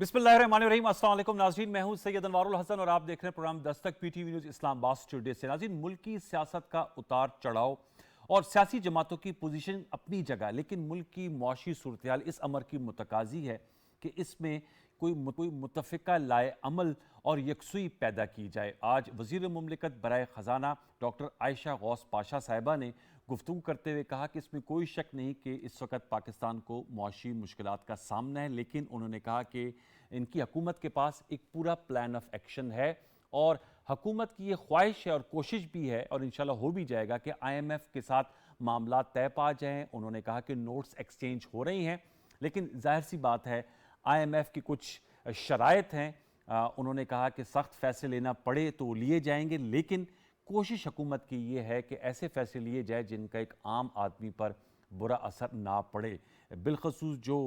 बिस्मिल्लाहिर्रहमानिर्रहीम। अस्सलाम वालेकुम नाज़रीन, मैं हूं सैयद अनवारुल हसन और आप देख रहे हैं programme Dastak PTV news Islamabad studio से। नाज़रीन, मुल्क की सियासत का उतार चढ़ाव और सियासी जमातों की पोजीशन अपनी जगह, लेकिन मुल्क की मुआशी सूरत-ए-हाल इस अमर की मुतकाजी है कि इसमें कोई मुतफ़िका लाए अमल और यकसुई पैदा की जाए। आज वज़ीर मुमलिकत बराए ख़जाना डॉक्टर आयशा गौस पाशा साहिबा ने गुफ्तगू करते हुए कहा कि इसमें कोई शक नहीं कि इस वक्त पाकिस्तान को मुआशी मुश्किलात का सामना है, लेकिन उन्होंने कहा कि इनकी हुकूमत के पास एक पूरा प्लान ऑफ एक्शन है और हुकूमत की ये ख्वाहिश है और कोशिश भी है और इंशाल्लाह हो भी जाएगा कि IMF के साथ मामला तय पा जाएं। उन्होंने कहा कि नोट्स एक्सचेंज हो रही हैं, लेकिन जाहिर सी बात है IMF की कुछ शराइत हैं। उन्होंने कहा कि सख्त फैसले लेना पड़े तो लिए जाएंगे, लेकिन कोशिश हुकूमत की ये है कि ऐसे फैसले लिए जाए जिनका एक आम आदमी पर बुरा असर ना पड़े। बिलखसूस जो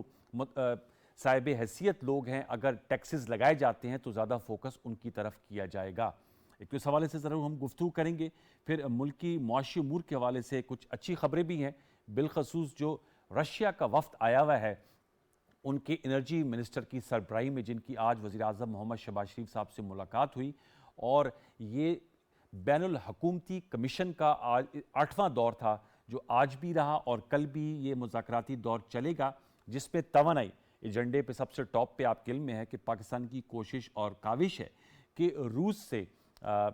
साहिब हैसियत लोग हैं, अगर टैक्सेस लगाए जाते हैं तो ज़्यादा फोकस उनकी तरफ किया जाएगा। एक तो इस हवाले से ज़रूर हम गुफ्तगू करेंगे। फिर मुल्क की मुआशी उमूर के हवाले से कुछ अच्छी खबरें भी हैं। बिलखसूस जो रशिया का वफ्द आया हुआ है, उनके एनर्जी मिनिस्टर की सरबराही में, जिनकी आज वज़ीर आज़म मोहम्मद शहबाज शरीफ साहब से मुलाकात हुई, और ये बैनुल हुकूमती कमीशन का आज 8वां दौर था जो आज भी रहा और कल भी ये मुज़ाकराती दौर चलेगा, जिसपे तवानाई एजेंडे पे सबसे टॉप पे आपके इल्म में है कि पाकिस्तान की कोशिश और काविश है कि रूस से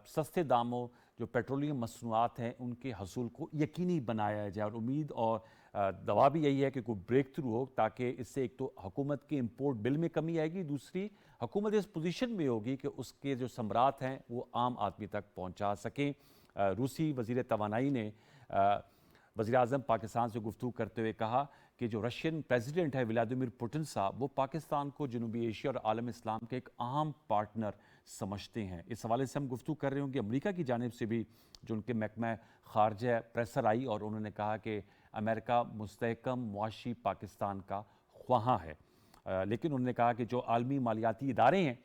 सस्ते दामों जो पेट्रोलियम मसनूआत हैं उनके हसूल को यकीनी बनाया जाए। और उम्मीद और दवा भी यही है कि कोई ब्रेक थ्रू हो, ताकि इससे एक तो हुकूमत के इंपोर्ट बिल में कमी आएगी, दूसरी हुकूमत इस पोजीशन में होगी कि उसके जो सम्राट हैं वो आम आदमी तक पहुंचा सकें। रूसी वज़ीर तवानाई ने वज़ीर आज़म पाकिस्तान से गुफ्तगू करते हुए कहा कि जो रशियन प्रेसिडेंट है व्लादिमीर पुतिन साहब, वो पाकिस्तान को जनूबी एशिया और आलम इस्लाम के एक अहम पार्टनर समझते हैं। इस हवाले से हम गुफ्तगू कर रहे होंगे। अमेरिका की जानिब से भी जो उनके महकमा खारजा प्रेसर आई और उन्होंने कहा कि अमेरिका मुस्तहकम मुआशी पाकिस्तान का ख्वाहां है, लेकिन उन्होंने कहा कि जो आलमी मालियाती इदारे हैं,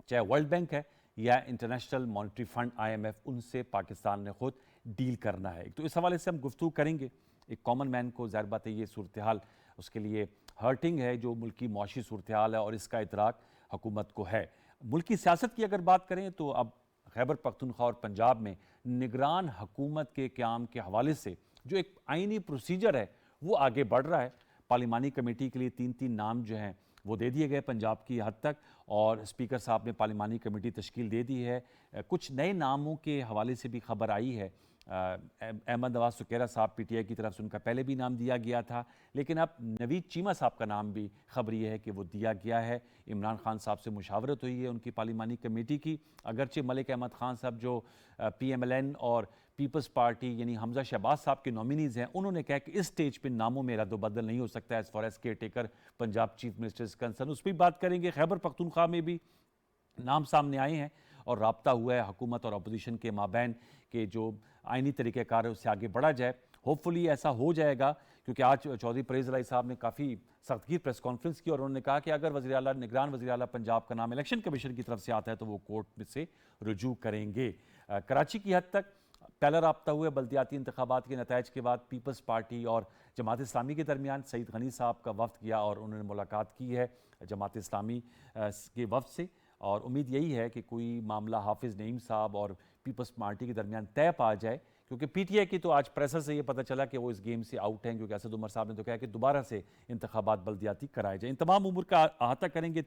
चाहे वर्ल्ड बैंक है या इंटरनेशनल मॉनिटरी फंड IMF, उनसे पाकिस्तान ने खुद डील करना है। तो इस हवाले से हम गुफ्तगू करेंगे। एक कॉमन मैन को ज़ाहिर बात है ये सूरत हाल उसके लिए हर्टिंग है, जो मुल्क की मुआशी सूरत हाल है, और इसका इदराक हुकूमत को है। मुल्क की सियासत की अगर बात करें तो अब खैबर पख्तूनख्वा और पंजाब में निगरान हुकूमत के क़याम के हवाले से जो एक आइनी प्रोसीजर है वो आगे बढ़ रहा है। पार्लिमानी कमेटी के लिए 3-3 नाम जो हैं वो दे दिए गए पंजाब की हद तक, और स्पीकर साहब ने पार्लिमानी कमेटी तश्कील दे दी है। कुछ नए नामों के हवाले से भी खबर आई है। अहमद नवाज सुकेरा साहब PTI की तरफ से उनका पहले भी नाम दिया गया था, लेकिन अब नवीद चीमा साहब का नाम भी खबर यह है कि वो दिया गया है। इमरान खान साहब से मुशावरत हुई है उनकी पार्लिमानी कमेटी की। अगरचे मलिक अहमद खान साहब जो PMLN और पीपल्स पार्टी यानी हमजा शहबाज साहब के नॉमिनीज़ हैं, उन्होंने कहा कि इस स्टेज पर नामों में रद्द-बदल नहीं हो सकता as far as care taker Punjab chief minister is concern. उस पर बात करेंगे। खैबर पख्तूनख्वा में भी नाम सामने आए हैं और राब्ता हुआ है हुकूमत और अपोजिशन के माबैन के जो आइनी तरीक़ेकार है उससे आगे बढ़ा जाए। होपफुली ऐसा हो जाएगा, क्योंकि आज चौधरी परवेज़ इलाही साहब ने काफ़ी सख्तगीर प्रेस कॉन्फ्रेंस की और उन्होंने कहा कि अगर वज़ीर आला निगरान वज़ीर आला पंजाब का नाम इलेक्शन कमीशन की तरफ से आता है तो वो कोर्ट में से रुजू करेंगे। कराची की हद तक पहला राब्ता हुआ बल्दियाती इंतखाबात के नताइज के बाद पीपल्स पार्टी और जमात इस्लामी के दरमियान। सईद गनी साहब का वफ्द किया और उन्होंने मुलाकात की है जमात इस्लामी के वफ्द से, और उम्मीद यही है कि कोई मामला हाफिज़ नईम साहब और पीपल्स पार्टी के दरमियान तय पा जाए, क्योंकि PTI की तो आज प्रेसर से ये पता चला कि वो इस गेम से आउट हैं, क्योंकि असद उमर साहब ने तो कहा कि दोबारा से इंतखाबात बल्दियाती कराए जाए। इन तमाम उम्र का अहाता करेंगे।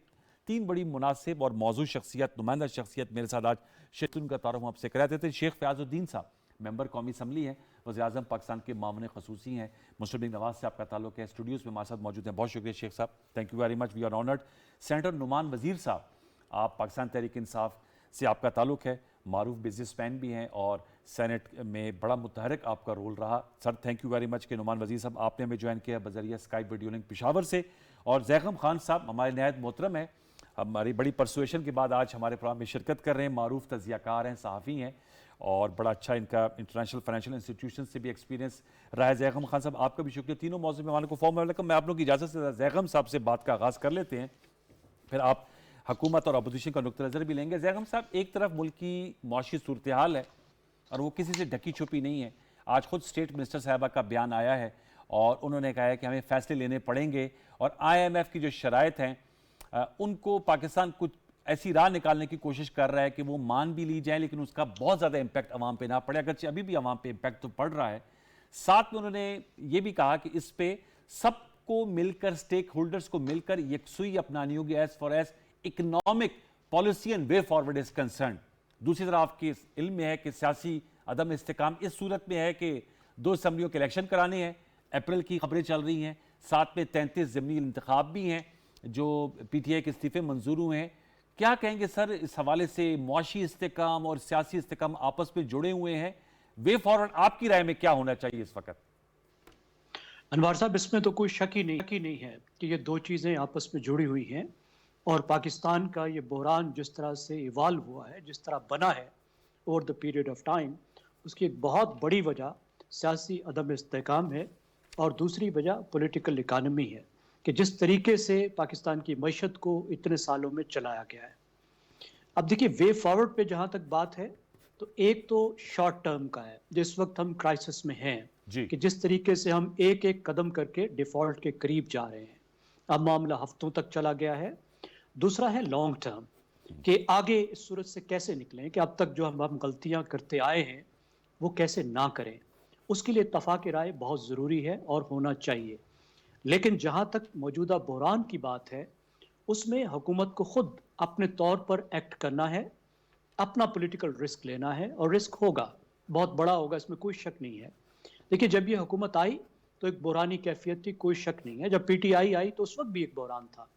3 बड़ी मुनासिब और मौजूद शख्सियत, नुमाइंदा शख्सियत मेरे साथ आज शेख उनका तारुफ आपसे करा देते हैं। शेख फ़याज़ुद्दीन साहब मेंबर कौमी असम्बली हैं, वज़ीर आज़म पाकिस्तान के मामले खसूसी हैं, मुस्लिम लीग नवाज़ से आपका ताल्लुक है, स्टूडियोज़ में हमारे साथ मौजूद हैं। बहुत शुक्रिया शेख साहब, thank you very much, we are honoured. Senator Numan Wazir साहब, आप पाकिस्तान तहरीक इंसाफ से आपका ताल्लुक है, मारूफ बिजनेसमैन भी हैं और सेनेट में बड़ा मुतहरक आपका रोल रहा। Sir thank you very much कि नुमान वज़ीर साहब आपने हमें ज्वाइन किया बज़रिया स्काइप वीडियो लिंक पेशावर से। और ज़ैगम खान साहब हमारे नहायत मोहतरम है, हमारी बड़ी परसुएशन के बाद आज हमारे प्रोग्राम में शिरकत कर रहे हैं। मारूफ तज़ियाकार हैं, सहाफ़ी हैं और बड़ा अच्छा इनका इंटरनेशनल फाइनेंशियल इंस्टीट्यूशन से भी एक्सपीरियंस रहा है। ज़ैगम खान साहब आपका भी शुक्रिया। तीनों मौजूद मेहमानों को फॉर्म वेलकम। मैं आप लोगों की इजाज़त से ज़ैगम साहब से बात का आगाज़ कर लेते हैं, फिर आप हुकूमत और अपोजिशन का नुक्ता नज़र भी लेंगे। ज़ैगम साहब, एक तरफ मुल्क की मुआशी सूरत हाल है और वो किसी से ढकी छुपी नहीं है। आज खुद स्टेट मिनिस्टर साहबा का बयान आया है और उन्होंने कहा है कि हमें फ़ैसले लेने पड़ेंगे और IMF की जो शराइत हैं उनको पाकिस्तान कुछ ऐसी राह निकालने की कोशिश कर रहा है कि वो मान भी ली जाए लेकिन उसका बहुत ज़्यादा इम्पैक्ट अवाम पे ना पड़े, अगरचे अभी भी अवाम पे इम्पैक्ट तो पड़ रहा है। साथ में उन्होंने ये भी कहा कि इस पे सबको मिलकर, स्टेक होल्डर्स को मिलकर यकसुई अपनानी होगी as far as economic policy and way forward is concern. दूसरी तरफ आपके इल्म में है कि सियासी अदम इस्तेकाम इस सूरत में है कि 2 असम्बलियों के इलेक्शन कराने हैं, अप्रैल की खबरें चल रही हैं, साथ में 33 ज़मीनी इंतखाब भी हैं जो PTI के इस्तीफे मंजूर हुए हैं। क्या कहेंगे सर इस हवाले से? मुआशी इस्तेकाम और सियासी इस्तेकाम आपस में जुड़े हुए हैं, वे फॉरवर्ड आपकी राय में क्या होना चाहिए इस वक्त? अनवार साहब, इसमें तो कोई शक ही नहीं है कि ये 2 चीज़ें आपस में जुड़ी हुई हैं और पाकिस्तान का ये बहरान जिस तरह से इवाल्व हुआ है, जिस तरह बना है over the period of time, उसकी एक बहुत बड़ी वजह सियासी अदम इस्तेकाम है और दूसरी वजह पॉलिटिकल इकानमी है कि जिस तरीके से पाकिस्तान की मईशत को इतने सालों में चलाया गया है। अब देखिए, वे फॉरवर्ड पे जहाँ तक बात है तो एक तो शॉर्ट टर्म का है, जिस वक्त हम क्राइसिस में हैं कि जिस तरीके से हम एक एक कदम करके डिफॉल्ट के करीब जा रहे हैं, अब मामला हफ्तों तक चला गया है। दूसरा है लॉन्ग टर्म कि आगे इस सूरत से कैसे निकलें कि अब तक जो हम गलतियां करते आए हैं वो कैसे ना करें। उसके लिए इत्तफाक राय बहुत ज़रूरी है और होना चाहिए। लेकिन जहाँ तक मौजूदा बहरान की बात है, उसमें हुकूमत को खुद अपने तौर पर एक्ट करना है, अपना पॉलिटिकल रिस्क लेना है और रिस्क होगा, बहुत बड़ा होगा, इसमें कोई शक नहीं है। देखिए, जब ये हुकूमत आई तो एक बहरानी कैफियत थी, कोई शक नहीं है। जब PTI आई तो उस वक्त भी एक बहरान था।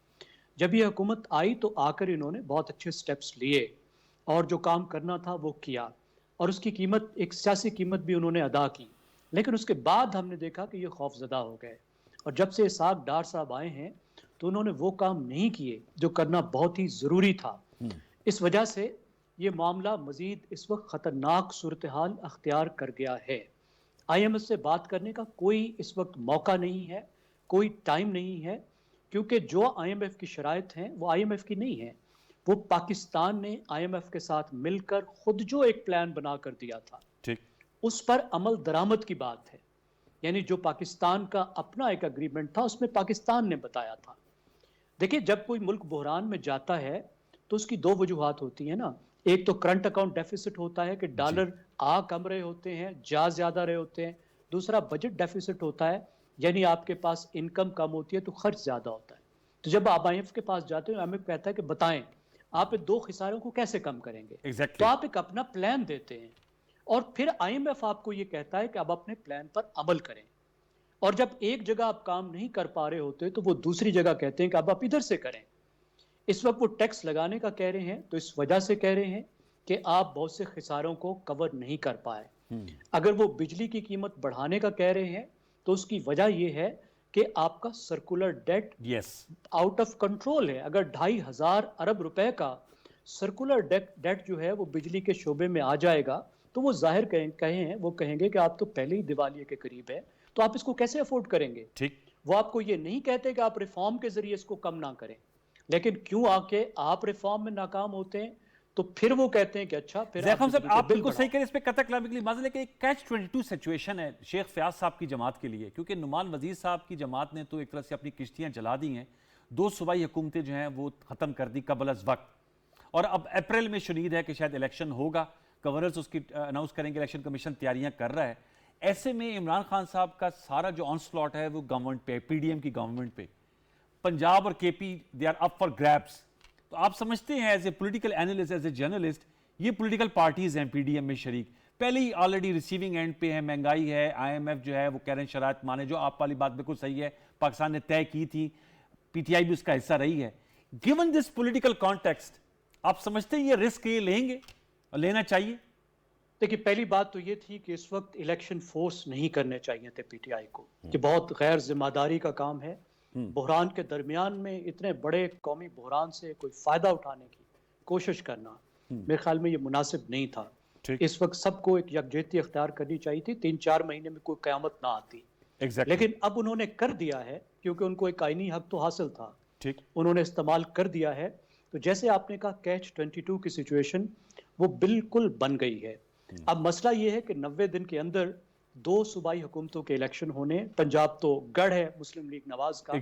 जब ये हुकूमत आई तो आकर इन्होंने बहुत अच्छे स्टेप्स लिए और जो काम करना था वो किया और उसकी कीमत, एक सियासी कीमत भी उन्होंने अदा की। लेकिन उसके बाद हमने देखा कि ये खौफजदा हो गए और जब से इसाक डार साहब आए हैं तो उन्होंने वो काम नहीं किए जो करना बहुत ही ज़रूरी था। इस वजह से ये मामला मज़ीद इस वक्त ख़तरनाक सूरत हाल अख्तियार कर गया है। IMF से बात करने का कोई इस वक्त मौका नहीं है, कोई टाइम नहीं है, क्योंकि जो IMF की शराइत हैं वो IMF की नहीं है। वो पाकिस्तान ने IMF के साथ मिलकर खुद जो एक प्लान बना कर दिया था, ठीक, उस पर अमल दरामद की बात है। यानी जो पाकिस्तान का अपना एक एग्रीमेंट था उसमें पाकिस्तान ने बताया था। देखिए, जब कोई मुल्क बहरान में जाता है तो उसकी 2 वजूहात होती हैं ना। एक तो करंट अकाउंट डेफिसिट होता है कि डॉलर आ कम रहे होते हैं, जा ज़्यादा रहे होते हैं। दूसरा बजट डेफिसिट होता है, यानी आपके पास इनकम कम होती है तो खर्च ज़्यादा होता है। तो जब आप IMF के पास जाते हो, IMF कहता है कि बताएं आप इन 2 खिसारों को कैसे कम करेंगे। तो आप एक अपना प्लान देते हैं और फिर IMF आपको ये कहता है कि अब अपने प्लान पर अमल करें। और जब एक जगह आप काम नहीं कर पा रहे होते तो वो दूसरी जगह कहते हैं कि अब आप इधर से करें। इस वक्त वो टैक्स लगाने का कह रहे हैं तो इस वजह से कह रहे हैं कि आप बहुत से खिसारों को कवर नहीं कर पाए। अगर वो बिजली की कीमत बढ़ाने का कह रहे हैं तो उसकी वजह यह है कि आपका circular debt out of control है। अगर 2,500 अरब रुपए का सर्कुलर डेट जो है वो बिजली के शोबे में आ जाएगा तो वो जाहिर वो कहेंगे कि आप तो पहले ही दिवालिये के करीब है, तो आप इसको कैसे अफोर्ड करेंगे। ठीक, वो आपको ये नहीं कहते कि आप रिफॉर्म के जरिए इसको कम ना करें, लेकिन क्यों आके आप रिफॉर्म में नाकाम होते हैं तो फिर वो कहते हैं कि अच्छा फिर आप बिल्कुल सही करें। इस पे कतक लाने के लिए मसले के एक कैच 22 सिचुएशन है शेख फयाज साहब की जमात के लिए, क्योंकि नुमान वजीर साहब की जमात ने तो एक तरह से अपनी किश्तियां जला दी हैं। 2 सूबाई हुकूमतें जो हैं वो खत्म कर दी कबल अज वक्त, और अब अप्रैल में शुनीद है कि शायद इलेक्शन होगा, गवर्नर्स उसकी अनाउंस करेंगे, इलेक्शन कमीशन तैयारियां कर रहा है। ऐसे में इमरान खान साहब का सारा जो ऑनस्लॉट है वो गवर्नमेंट पे, PDM की गवर्नमेंट पे, पंजाब और KP they are up for grabs. तो आप समझते हैं as a political analyst, as a journalist, ये पॉलिटिकल पार्टीज हैं PDM में शरीक, पहले ही ऑलरेडी रिसीविंग एंड पे है, महंगाई है, IMF जो है वो कह रहे हैं शराइत माने, जो आप वाली बात बिल्कुल सही है, पाकिस्तान ने तय की थी, PTI भी उसका हिस्सा रही है। गिवन दिस पॉलिटिकल कॉन्टेक्स्ट, आप समझते हैं ये रिस्क ये लेंगे और लेना चाहिए? देखिए, पहली बात तो ये थी कि इस वक्त इलेक्शन फोर्स नहीं करने चाहिए थे PTI को, कि बहुत गैर जिम्मेदारी का काम है। बहरान के दरमियान में इतने बड़े कौमी बहरान से कोई फायदा उठाने की कोशिश करना मेरे ख्याल में ये मुनासिब नहीं था। इस वक्त सबको एक यकजहती अख्तियार करनी चाहिए थी, 3-4 महीने में कोई क़यामत ना आती। लेकिन अब उन्होंने कर दिया है क्योंकि उनको एक आईनी हक तो हासिल था, उन्होंने इस्तेमाल कर दिया है। तो जैसे आपने कहा कैच 22 की सिचुएशन वो बिल्कुल बन गई है। अब मसला ये है कि 90 दिन के अंदर 2 सूबाई हुकूमतों के इलेक्शन होने, पंजाब तो गढ़ है मुस्लिम लीग नवाज का।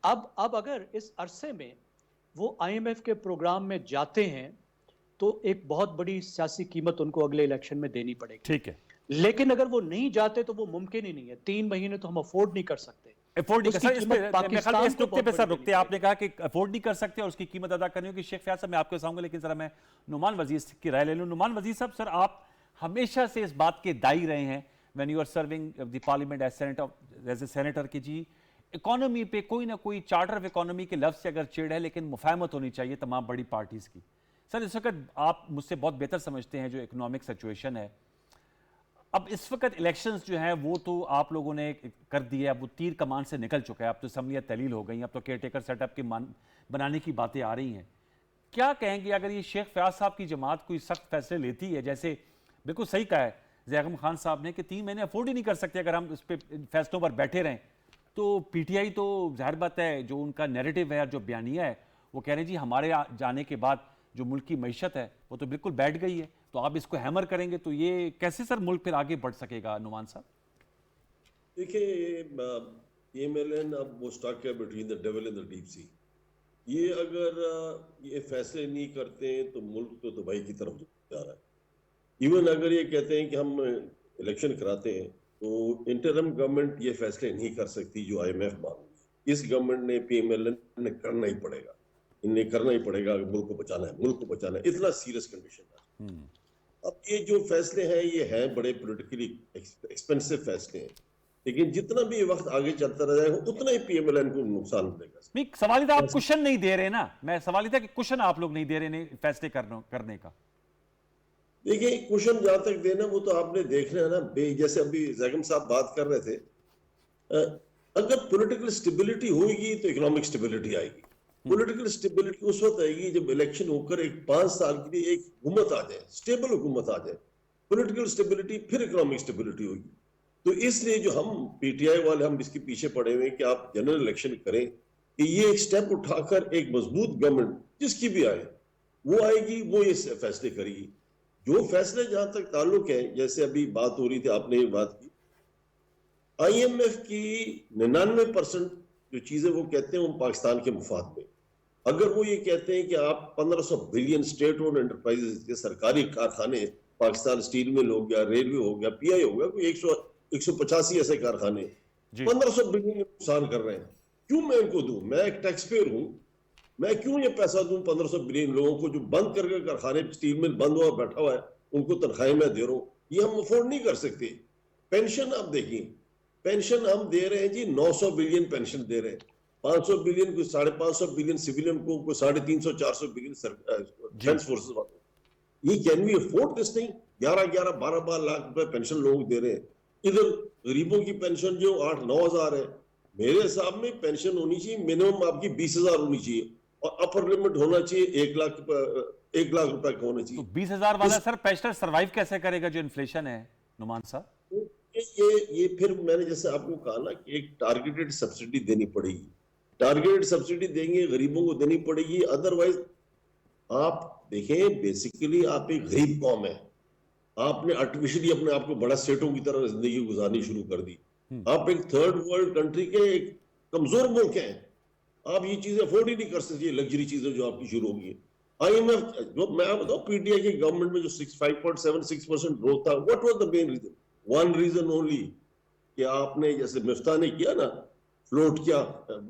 अब अगर इस अरसे में वो आईएमएफ के प्रोग्राम में जाते हैं तो एक बहुत बड़ी सियासी कीमत उनको अगले इलेक्शन में देनी पड़ेगी। ठीक है, लेकिन अगर वो नहीं जाते तो वो मुमकिन ही नहीं है। 3 महीने तो हम अफोर्ड नहीं कर सकते। अफोर्ड नहीं कर उसकी सकते। इस पे कीमत मेरे ख्याल में पाकिस्तान इस को नुक्ते पे बहुत सर बड़ी रुकते देनी आपने कहा कि अफोर्ड नहीं कर सकते और उसकी कीमत अदा करनी होगी। शेख फयाज साहब मैं आपके सामने, लेकिन जरा मैं नुमान वजीर की राय ले लूं। नुमान वजीर साहब, सर आप हमेशा से इस बात के दाई रहे हैं when you are serving the parliament as a senator की जी इकोनॉमी पे कोई ना कोई चार्टर ऑफ इकोनॉमी के लफ्ज से अगर चिड़ है, लेकिन मुफाहमत होनी चाहिए तमाम बड़ी पार्टीज की। सर इस वक्त आप मुझसे बहुत बेहतर समझते हैं जो इकोनॉमिक सिचुएशन है। अब इस वक्त इलेक्शंस जो हैं वो तो आप लोगों ने कर दिए, अब वो तीर कमान से निकल चुका है। अब तो असम्बलियाँ तहलील हो गई, अब तो केयर टेकर सेटअप के बनाने की बातें आ रही हैं। क्या कहेंगे अगर ये शेख फयाज साहब की जमात कोई सख्त फैसले लेती है, जैसे बिल्कुल सही कहा है ज़ैगम खान साहब ने कि 3 महीने अफोर्ड ही नहीं कर सकते अगर हम इस पे फैसलों पर बैठे रहें, तो पीटीआई तो जाहिर बात है जो उनका नैरेटिव है, जो बयानिया है, वो कह रहे हैं जी हमारे जाने के बाद जो मुल्क की मईशत है वो तो बिल्कुल बैठ गई है, तो आप इसको हैमर करेंगे तो ये कैसे सर मुल्क फिर आगे बढ़ सकेगा? नुमान साहब देखिए, ये मेलन अब वो स्टक है between the devil and the deep sea. ये अगर ये फैसले नहीं करते हैं तो मुल्क तो दुबई की तरफ जा रहा है। इवन अगर ये कहते हैं कि हम इलेक्शन कराते हैं तो इंटरम गवर्नमेंट ये फैसले नहीं कर सकती जो आईएमएफ मांग रही है। इस गवर्नमेंट ने पीएमएलएन ने करना ही पड़ेगा, इन्हें करना ही पड़ेगा अगर मुल्क को बचाना है। मुल्क को बचाना है, इतना सीरियस कंडीशन है। अब ये जो फैसले हैं ये हैं बड़े पॉलिटिकली एक्सपेंसिव फैसले हैं, लेकिन जितना भी वक्त आगे चलता रह जाएगा उतना ही पीएमएलएन को नुकसान मिलेगा। नहीं, सवाल ही था आप कुशन नहीं दे रहे ना, मैं सवाल ही था कि कुशन आप लोग नहीं दे रहे फैसले करने का। देखिए, क्वेश्चन जहां तक देना वो तो आपने देखना है ना, जैसे अभी जैगम साहब बात कर रहे थे, अगर पॉलिटिकल स्टेबिलिटी होगी तो इकोनॉमिक स्टेबिलिटी आएगी। पॉलिटिकल स्टेबिलिटी उस वक्त आएगी जब इलेक्शन होकर एक 5 साल के लिए एक हुकूमत आ जाए, स्टेबल हुकूमत आ जाए। पॉलिटिकल स्टेबिलिटी फिर इकोनॉमिक स्टेबिलिटी होगी। तो इसलिए जो हम पीटीआई वाले हम इसके पीछे पड़े हुए हैं कि आप जनरल इलेक्शन करें, कि ये एक स्टेप उठाकर एक मजबूत गवर्नमेंट जिसकी भी आए वो आएगी, वो ये फैसले करेगी। जो फैसले जहां तक ताल्लुक है, जैसे अभी बात हो रही थी, आपने ये बात की, आईएमएफ की 99% जो चीजें वो कहते हैं वो पाकिस्तान के मुफाद में। अगर वो ये कहते हैं कि आप 1500 बिलियन स्टेट ओन एंटरप्राइजेस के सरकारी कारखाने, पाकिस्तान स्टील मिल हो गया, रेलवे हो गया, पीआई हो गया, कोई 185 ऐसे कारखाने 1500 बिलियन नुकसान कर रहे हैं, क्यों मैं इनको दूं? मैं एक टैक्स पेयर हूं, मैं क्यों ये पैसा दूं 1500 बिलियन लोगों को जो बंद करके कारखाने, स्टील मिल बंद हुआ बैठा हुआ है, उनको तनख्वाहें मैं दे रहा हूं? ये हम अफोर्ड नहीं कर सकते। पेंशन आप देखिए, पेंशन हम दे रहे हैं जी 900 बिलियन पेंशन दे रहे हैं, 500 बिलियन को, 550 बिलियन सिविलियन को, 350 400 बिलियन डिफेंस फोर्सेस वालों। ये can we afford this thing? 11 lakh रुपए पेंशन लोग दे रहे हैं। इधर गरीबों की पेंशन जो 8-9 हजार है, मेरे हिसाब में पेंशन होनी चाहिए मिनिमम आपकी 20,000 होनी चाहिए और अपर लिमिट होना चाहिए 1 लाख रुपए का होना चाहिए। तो 20,000 वाला सर पेंशनर सर्वाइव कैसे करेगा जो इन्फ्लेशन है नुमान साहब? ये फिर मैंने जैसे आपको कहा ना कि एक टारगेटेड सब्सिडी देनी पड़ेगी। टारगेटेड सब्सिडी देंगे, गरीबों को देनी पड़ेगी। अदरवाइज आप देखें, बेसिकली आप एक गरीब कौम है, आपने आर्टिफिशियली अपने आप को बड़ा सेठों की तरह जिंदगी गुजारनी शुरू कर दी। आप एक थर्ड वर्ल्ड कंट्री के एक कमजोर मुल्क हैं, आप ये चीजें अफोर्ड ही नहीं कर सकते, लग्जरी चीजें जो आपकी शुरू होगी। आईएमएफ जो मैं बताऊं, पीटीआई की गवर्नमेंट में जो 5.76% ग्रोथ था, what was the main reason? One reason only, कि आपने जैसे मिफ्ता ने किया ना, फ्लोट किया,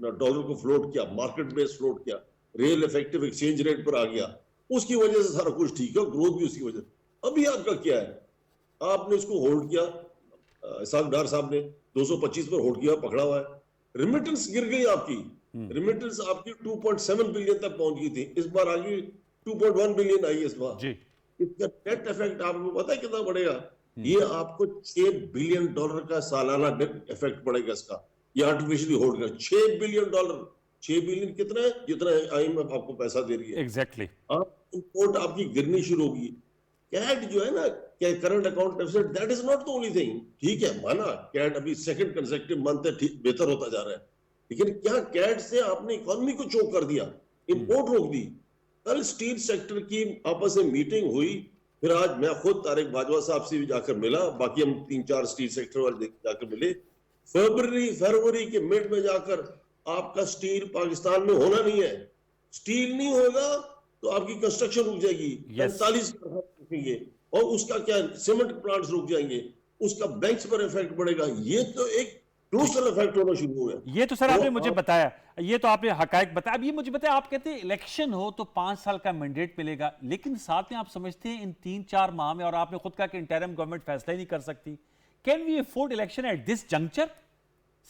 डॉलर को फ्लोट किया, मार्केट बेस्ड फ्लोट किया, रियल इफेक्टिव एक्सचेंज रेट पर आ गया, उसकी वजह से सारा कुछ ठीक है, ग्रोथ भी उसकी वजह से। अभी आपका क्या है? आपने इसको होल्ड किया, इसाक डार साहब ने 225 पर होल्ड किया, पकड़ा हुआ है। रिमिटेंस गिर गई आपकी, रिमिटेंस आपकी 2.7 बिलियन तक पहुंच गई थी, इस बार आ गई 2.1 बिलियन आई इस बार जी। इसका नेट इफेक्ट आपको पता है कितना बढ़ेगा? ये आपको $6 बिलियन का सालाना नेट इफेक्ट पड़ेगा इसका, ये आर्टिफिशियली होल्ड कर। $6 बिलियन, 6 बिलियन कितना है? जितना आईएमएफ आपको पैसा दे रही है। एग्जैक्टली। आप इंपोर्ट आपकी गिरनी शुरू होगी। कैट जो है ना, current account deficit, that is not the only thing. ठीक है, माना कैट अभी सेकंड कंसेक्यूटिव मंथ है, ठीक बेहतर होता जा रहा है, लेकिन क्या कैट से आपने इकोनॉमी को चोक कर दिया, इंपोर्ट रोक दी? कल स्टील सेक्टर की आपस में मीटिंग हुई, फिर आज मैं खुद तारिक बाजवा साहब से भी जाकर मिला, बाकी हम 3-4 स्टील सेक्टर वाले जाकर मिले। फरवरी के मिड में जाकर आपका स्टील पाकिस्तान में होना नहीं है, स्टील नहीं होगा तो आपकी कंस्ट्रक्शन रुक जाएगी, Yes. 45 रुकेंगे, और उसका क्या, सीमेंट प्लांट्स रुक जाएंगे, उसका बैंक्स पर इफेक्ट पड़ेगा। ये तो एक क्रूशल इफेक्ट होना शुरू हो गया। ये तो सर आपने मुझे आप- बताया, ये तो आपने हकायक बताया। अब ये मुझे बताया, आप कहते हैं इलेक्शन हो तो 5 साल का मैंडेट मिलेगा, लेकिन साथ में आप समझते हैं इन 3-4 माह में, और आपने खुद कहा कि इंटरिम गवर्नमेंट फैसला ही नहीं कर सकती, can we afford election at this juncture?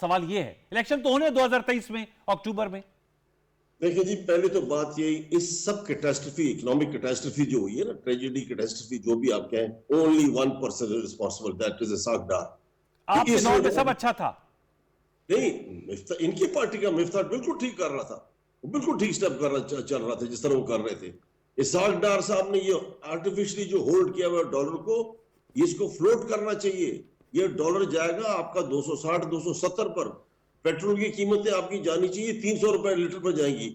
सवाल ये है, इलेक्शन तो होने 2023 में अक्टूबर में। देखिए जी, पहले तो बात यही, इस सब कैटास्ट्रफी, इकोनॉमिक कैटास्ट्रफी जो हुई है ना, ट्रेजेडी कैटास्ट्रफी जो भी आप कहें, only one person is responsible, that is Ishaq Dar. आपके दौर में सब अच्छा था। नहीं, इनकी पार्टी का मिफ्ता बिल्कुल ठीक कर रहा था, वो बिल्कुल ठीक स्टेप कर रहा, चल रहा था जिस तरह वो कर रहे थे। इसाक डार साहब ने ये आर्टिफिशियली जो होल्ड किया हुआ डॉलर को, इसको फ्लोट करना चाहिए। ये डॉलर जाएगा आपका 260 270 पर, पेट्रोल की कीमतें आपकी जानी चाहिए 300 रुपए लीटर पर जाएंगी,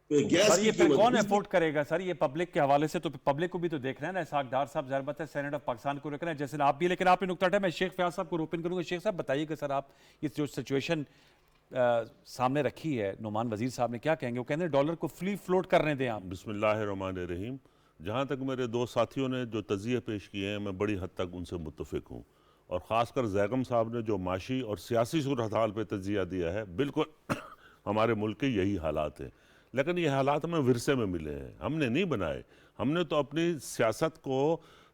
गैस सर ये की फिर कौन कीमत। अफोर्ड करेगा सर? ये पब्लिक के हवाले से तो पब्लिक को भी तो देखना है ना। इसहाक डार साहब ज़ाहिर बात है सेनेट ऑफ पाकिस्तान को रखना है, जैसे आप भी, लेकिन आपने नुकता उठाया, मैं शेख फयाज साहब को ओपन करूंगा। शेख साहब बताइएगा सर, आप ये जो सिचुएशन सामने रखी है, नुमान वजीर साहब ने क्या कहेंगे? वो कहते हैं डॉलर को फ्री फ्लोट करने दें आप। बिस्मिल्लाहिर्रहमानिर्रहीम। जहाँ तक मेरे दो साथियों ने जो तज़िये पेश किए हैं, मैं बड़ी हद तक उनसे मुत्तफ़िक हूँ, और ख़ासकर जैगम साहब ने जो माशी और सियासी सूरत हाल पर तज़िया दिया है, बिल्कुल हमारे मुल्क के यही हालात हैं। लेकिन ये हालात हमें विरसे में मिले हैं, हमने नहीं बनाए। हमने तो अपनी सियासत को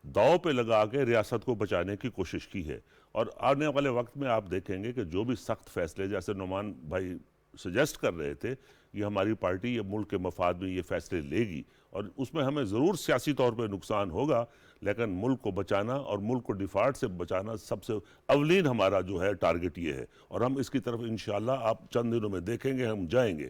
दाव पे लगा के रियासत को बचाने की कोशिश की है, और आने वाले वक्त में आप देखेंगे कि जो भी सख्त फैसले, जैसे नुमान भाई सजेस्ट कर रहे थे, ये हमारी पार्टी ये मुल्क के मफाद में ये फैसले लेगी, और उसमें हमें ज़रूर सियासी तौर पे नुकसान होगा, लेकिन मुल्क को बचाना और मुल्क को डिफ़ॉल्ट से बचाना सबसे अवलीन हमारा जो है टारगेट ये है, और हम इसकी तरफ इंशाअल्लाह आप चंद दिनों में देखेंगे, हम जाएंगे।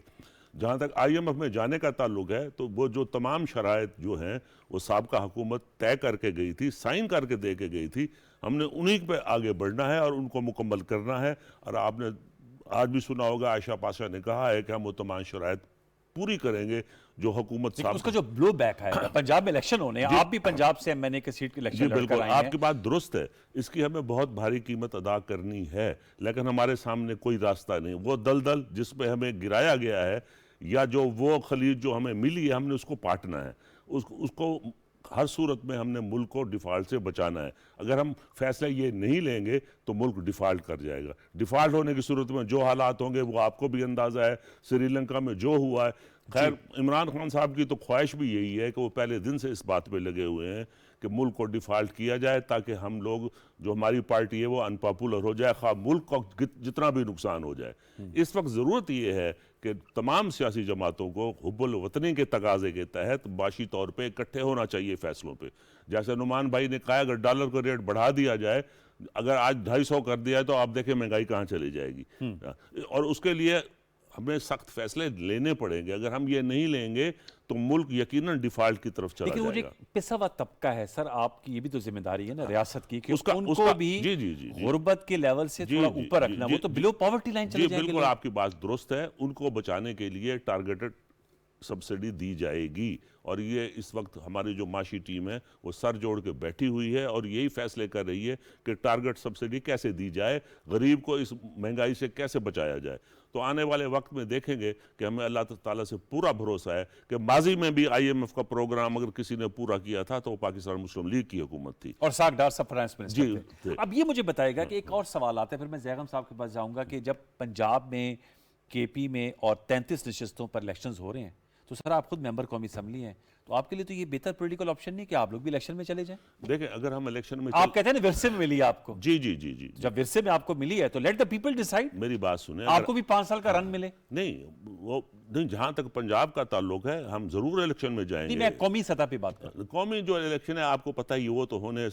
जहाँ तक IMF में जाने का ताल्लुक है, तो वो जो तमाम शराइत जो हैं वो साबका हुकूमत तय करके गई थी, साइन करके दे के गई थी, हमने उन्हीं पे आगे बढ़ना है और उनको मुकम्मल करना है। और आपने आज भी सुना होगा, आयशा पाशा ने कहा है कि हम वो तमाम शराइत पूरी करेंगे जो हुकूमत लेकिन उसका जो ब्लो बैक आएगा, पंजाब में इलेक्शन होने हैं, आप भी पंजाब से MNA के सीट के जी इलेक्शन बिल्कुल, लड़कर आए हैं। आपकी बात दुरुस्त है, इसकी हमें बहुत भारी कीमत अदा करनी है, लेकिन हमारे सामने कोई रास्ता नहीं। वो दलदल जिसमें हमें गिराया गया है, या जो वो खलीज जो हमें मिली है, हमने उसको पाटना है, उसको हर सूरत में हमने मुल्क को डिफ़ॉल्ट से बचाना है। अगर हम फैसला ये नहीं लेंगे तो मुल्क डिफ़ॉल्ट कर जाएगा। डिफ़ॉल्ट होने की सूरत में जो हालात होंगे वो आपको भी अंदाज़ा है, श्रीलंका में जो हुआ है। खैर, इमरान खान साहब की तो ख्वाहिश भी यही है कि वो पहले दिन से इस बात पे लगे हुए हैं कि मुल्क को डिफ़ॉल्ट किया जाए, ताकि हम लोग, जो हमारी पार्टी है वो अनपॉपुलर हो जाए, खा मुल्क को जितना भी नुकसान हो जाए। इस वक्त ज़रूरत ये है कि तमाम सियासी जमातों को हुब्बुल वतनी के तकाजे के तहत माशी तौर पे इकट्ठे होना चाहिए फैसलों पे। जैसे नुमान भाई ने कहा, अगर डॉलर का रेट बढ़ा दिया जाए, अगर आज 250 कर दिया है, तो आप देखें महंगाई कहाँ चली जाएगी। और उसके लिए हमें सख्त फैसले लेने पड़ेंगे। अगर हम ये नहीं लेंगे तो मुल्क यकीनन डिफॉल्ट की तरफ चला लेकिन वो जो जाएगा। एक पिसा हुआ तबका है सर, आपकी ये भी तो जिम्मेदारी है ना रियासत की, कि उनको उसका भी जी जी जी जी गुर्बत के लेवल से जी, थोड़ा जी, ऊपर जी, रखना। जी, वो तो जी, बिलो पॉवर्टी लाइन चले जी जाएंगे बिल्कुल, लोग। आपकी बात दुरुस्त है। उनको बचाने के लिए टारगेटेड सब्सिडी दी जाएगी, और ये इस वक्त हमारी जो माशी टीम है वो सर जोड़ के बैठी हुई है और यही फैसले कर रही है कि टारगेट सब्सिडी कैसे दी जाए, गरीब को इस महंगाई से कैसे बचाया जाए। तो आने वाले वक्त में देखेंगे कि हमें अल्लाह ताला से पूरा भरोसा है कि माजी में भी IMF का प्रोग्राम अगर किसी ने पूरा किया था तो वो पाकिस्तान मुस्लिम लीग की हुकूमत थी। और साक डार साहब फाइनेंस मिनिस्टर जी, थे। थे। अब ये मुझे बताएगा कि एक और सवाल आता है, फिर मैं जैगम साहब के पास जाऊंगा, कि जब पंजाब में, KP में और 33 नशिस्तों पर इलेक्शंस हो रहे हैं, तो सर आप खुद मेंबर कौमी असम्बली हैं, तो आपके लिए तो ये बेहतर पॉलिटिकल ऑप्शन नहीं कि आप लोग भी इलेक्शन में चले जाएं? देखें, अगर हम इलेक्शन में आप कहते हैं ना विरसे में मिली है आपको, जी जी जी जी जब विरसे में आपको मिली है तो लेट द पीपल डिसाइड। मेरी बात सुने, आपको भी 5 साल का रन मिले। नहीं, वो नहीं, जहाँ तक पंजाब का ताल्लुक है हम जरूर इलेक्शन में नहीं, जाएंगे। मैं कौमी सतह पे बात कर रहा हूं। कौमी जो इलेक्शन है आपको पता ही, वो तो होने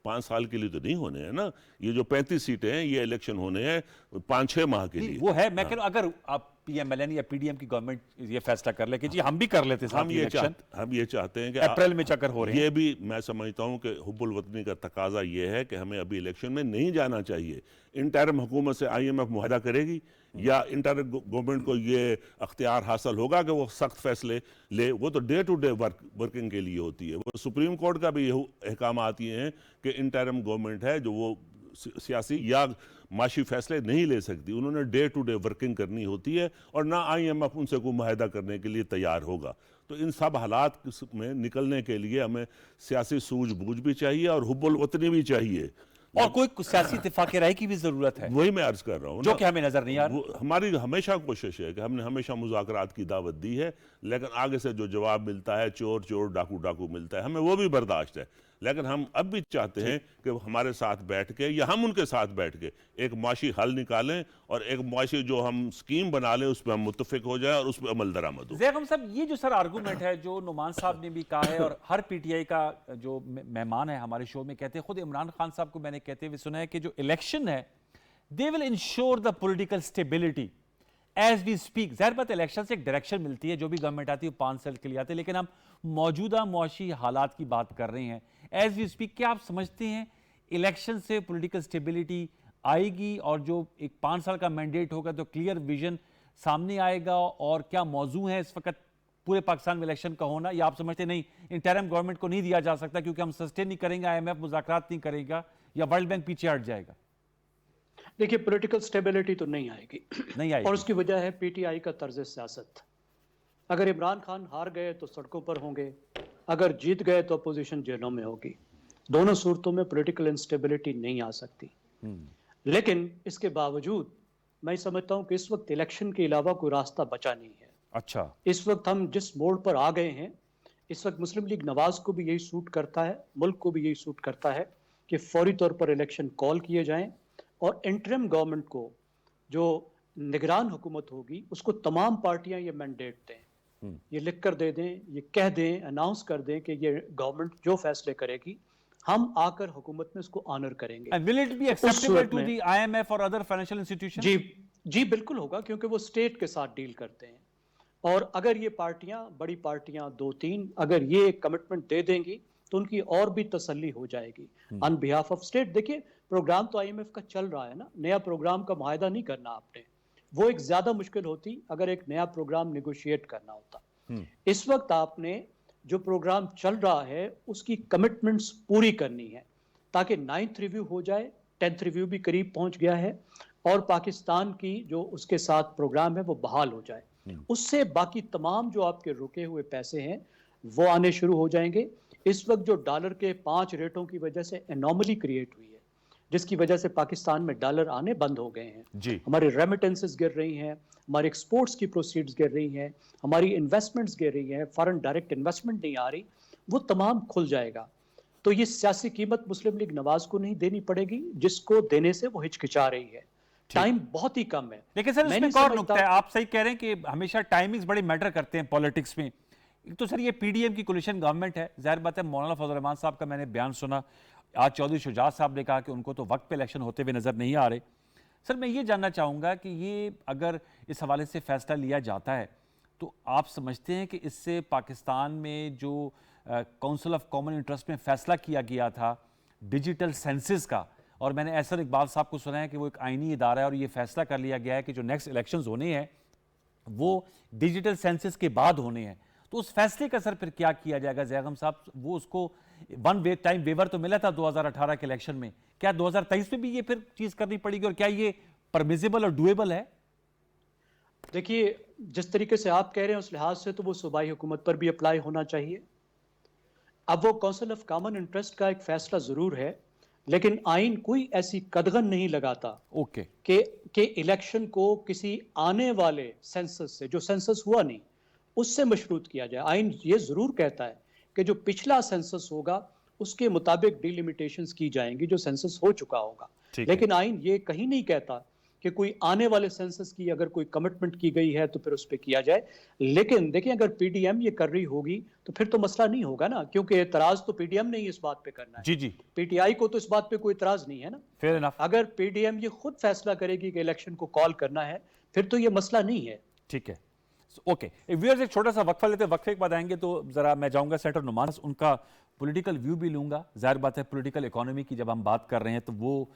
5 साल के लिए तो नहीं होने हैं ना। ये जो 35 सीटें हैं ये इलेक्शन होने हैं 5-6 माह के लिए। वो है, मैं कह रहा हूं अगर आप PMLN या PDM की गवर्नमेंट ये फैसला कर ले कि जी हम भी कर लेते साथ इलेक्शन, हम ये चाहते हैं कि अप्रैल में चक्कर हो रहे हैं। ये भी मैं समझता हूं कि हुब्बुल वतनी का तकाजा ये है कि हमें अभी इलेक्शन में नहीं जाना चाहिए। इंटरिम हुकूमत से IMF मुआहदा करेगी या इंटरिम गवर्नमेंट को ये अख्तियार हासिल होगा कि वो सख्त फैसले ले, वो तो डे टू डे वर्किंग के लिए होती है। वो सुप्रीम कोर्ट का भी अहकाम आती हैं कि इंटरिम गवर्नमेंट है जो वो सियासी या माशी फैसले नहीं ले सकती। उन्होंने डे टू डे वर्किंग करनी होती है और ना IMF उनसे कोई मुआहदा करने के लिए तैयार होगा। तो इन सब हालात में निकलने के लिए हमें सियासी सूझबूझ भी चाहिए और हुब्बुल वतनी भी चाहिए और कोई सियासी इत्तेफाक राय की भी जरूरत है, वही मैं अर्ज कर रहा हूँ जो कि हमें नजर नहीं आ रहा। हमारी हमेशा कोशिश है कि हमने हमेशा मुज़ाकरात की दावत दी है, लेकिन आगे से जो जवाब मिलता है चोर चोर डाकू डाकू मिलता है, हमें वो भी बर्दाश्त है। लेकिन हम अब भी चाहते हैं कि वो हमारे साथ बैठ के या हम उनके साथ बैठ के एक मुआशी हल निकालें और एक मुआशी जो हम स्कीम बना लें उस पर हम मुत्तफिक हो जाए और उस पर अमल दरामद हो। ज़ैगम साहब, ये जो सर आर्गूमेंट है जो नुमान साहब ने भी कहा है और हर PTI का जो मेहमान है हमारे शो में कहते हैं, खुद इमरान खान साहब को मैंने कहते हुए सुना है कि जो इलेक्शन है they will ensure the political stability as we speak. ज़ाहिर बात इलेक्शन से एक डायरेक्शन मिलती है, जो भी गवर्नमेंट आती है वो 5 साल के लिए आती है, लेकिन हम मौजूदा मुआशी हालात की बात कर रहे हैं एज वी स्पीक। क्या आप समझते हैं इलेक्शन से पॉलिटिकल स्टेबिलिटी आएगी और जो एक 5 साल का मैंडेट होगा तो क्लियर विजन सामने आएगा? और क्या मौजू है इस वक्त पूरे पाकिस्तान में इलेक्शन का होना, या आप समझते नहीं इंटरिम गवर्नमेंट को नहीं दिया जा सकता क्योंकि हम सस्टेन नहीं करेंगे, IMF मुज़ाकरात नहीं करेगा या वर्ल्ड बैंक पीछे हट जाएगा? देखिए, पॉलिटिकल स्टेबिलिटी तो नहीं आएगी, नहीं आएगी। और उसकी वजह है PTI का तर्ज सियासत। अगर इमरान खान हार गए तो सड़कों पर होंगे, अगर जीत गए तो अपोजिशन जेलों में होगी। दोनों सूरतों में पॉलिटिकल इंस्टेबिलिटी नहीं आ सकती। लेकिन इसके बावजूद मैं समझता हूं कि इस वक्त इलेक्शन के अलावा कोई रास्ता बचा नहीं है। अच्छा, इस वक्त हम जिस मोड़ पर आ गए हैं, इस वक्त मुस्लिम लीग नवाज को भी यही सूट करता है, मुल्क को भी यही सूट करता है कि फौरी तौर पर इलेक्शन कॉल किए जाएं और इंटरिम गवर्नमेंट को जो निगरान हुकूमत होगी उसको तमाम पार्टियां ये मैंडेट दें, ये लिख कर दे दें, ये कह दें, अनाउंस कर दें कि ये गवर्नमेंट जो फैसले करेगी हम आकर हुकूमत में उसको ऑनर करेंगे। and will it be acceptable to the IMF और other financial institutions? जी बिल्कुल होगा, क्योंकि वो स्टेट के साथ डील करते हैं। और अगर ये पार्टियां, बड़ी पार्टियां 2-3 अगर ये कमिटमेंट दे देंगी तो उनकी और भी तसल्ली हो जाएगी ऑन बिहाफ ऑफ स्टेट। देखिए, प्रोग्राम तो IMF का चल रहा है ना, नया प्रोग्राम का मुआहदा नहीं करना आपने। वो एक ज्यादा मुश्किल होती अगर एक नया प्रोग्राम निगोशिएट करना होता। इस वक्त आपने जो प्रोग्राम चल रहा है उसकी कमिटमेंट्स पूरी करनी है ताकि 9th रिव्यू हो जाए, 10th रिव्यू भी करीब पहुंच गया है और पाकिस्तान की जो उसके साथ प्रोग्राम है वो बहाल हो जाए। उससे बाकी तमाम जो आपके रुके हुए पैसे हैं वो आने शुरू हो जाएंगे। इस वक्त जो डॉलर के 5 रेटों की वजह से एनॉमली क्रिएट हुई है, जिसकी वजह से पाकिस्तान में डॉलर आने बंद हो गए हैं जी। हमारे रेमिटेंसेस गिर रही हैं, हमारे एक्सपोर्ट्स की प्रोसीड्स गिर रही हैं, हमारी इन्वेस्टमेंट्स गिर रही हैं, फॉरेन डायरेक्ट इन्वेस्टमेंट नहीं आ रही, वो तमाम खुल जाएगा। तो ये सियासी कीमत मुस्लिम लीग नवाज को नहीं देनी पड़ेगी, जिसको देने से वो हिचकिचा रही है। टाइम बहुत ही कम है। लेकिन सर इसमें एक और नुकता है, आप सही कह रहे हैं कि हमेशा टाइमिंग्स बड़े मैटर करते हैं पॉलिटिक्स में। एक तो सर ये PDM की कोलिशन गवर्नमेंट है, जाहिर बात है मौलाना फजल रहमान साहब का मैंने बयान सुना, आज चौधरी शुजात साहब ने कहा कि उनको तो वक्त पे इलेक्शन होते हुए नजर नहीं आ रहे। सर मैं ये जानना चाहूँगा कि ये अगर इस हवाले से फैसला लिया जाता है तो आप समझते हैं कि इससे पाकिस्तान में जो काउंसिल ऑफ कॉमन इंटरेस्ट में फैसला किया गया था डिजिटल सेंसस का, और मैंने ऐसर इकबाल साहब को सुना है कि वो एक आईनी इदारा है और ये फैसला कर लिया गया है कि जो नेक्स्ट इलेक्शंस होने हैं वो डिजिटल सेंसस के बाद होने हैं, तो उस फैसले का सर फिर क्या किया जाएगा? ज़ैगम साहब, वो उसको वन टाइम वेवर तो मिला था 2018 के इलेक्शन में, क्या 2023 में भी ये फिर चीज करनी पड़ेगी और क्या ये परमिसिबल और डुएबल है? देखिए, जिस तरीके से आप कह रहे हैं उस लिहाज से तो वो सूबाई हुकूमत पर भी अप्लाई होना चाहिए। अब वो काउंसिल ऑफ कॉमन इंटरेस्ट का एक फैसला जरूर है, लेकिन आइन कोई ऐसी कदगन नहीं लगाता ओके कि इलेक्शन को किसी आने वाले सेंसस से, जो सेंसस हुआ नहीं, उससे मशरूत किया जाए। आइन ये जरूर कहता है कि जो पिछला सेंसस होगा उसके मुताबिक डिलिमिटेशंस की जाएंगी जो सेंसस हो चुका होगा। लेकिन आइन ये कहीं नहीं कहता कि कोई आने वाले सेंसस की अगर कोई कमिटमेंट की गई है तो फिर उस पर किया जाए। लेकिन देखिए, अगर PDM ये कर रही होगी तो फिर तो मसला नहीं होगा ना, क्योंकि एतराज तो PDM ने ही इस बात पे करना है। जी PTI को तो इस बात पे कोई एतराज नहीं है ना। Fair enough. अगर PDM ये खुद फैसला करेगी कि इलेक्शन को कॉल करना है फिर तो ये मसला नहीं है। ठीक है, ओके। व्यूअर्स, एक छोटा सा वक्फा लेते हैं, वक्फे के बाद आएंगे तो जरा मैं जाऊंगा सेनेटर नुमान, उनका पॉलिटिकल व्यू भी लूंगा। जाहिर बात है पॉलिटिकल इकोनॉमी की जब हम बात कर रहे हैं तो वो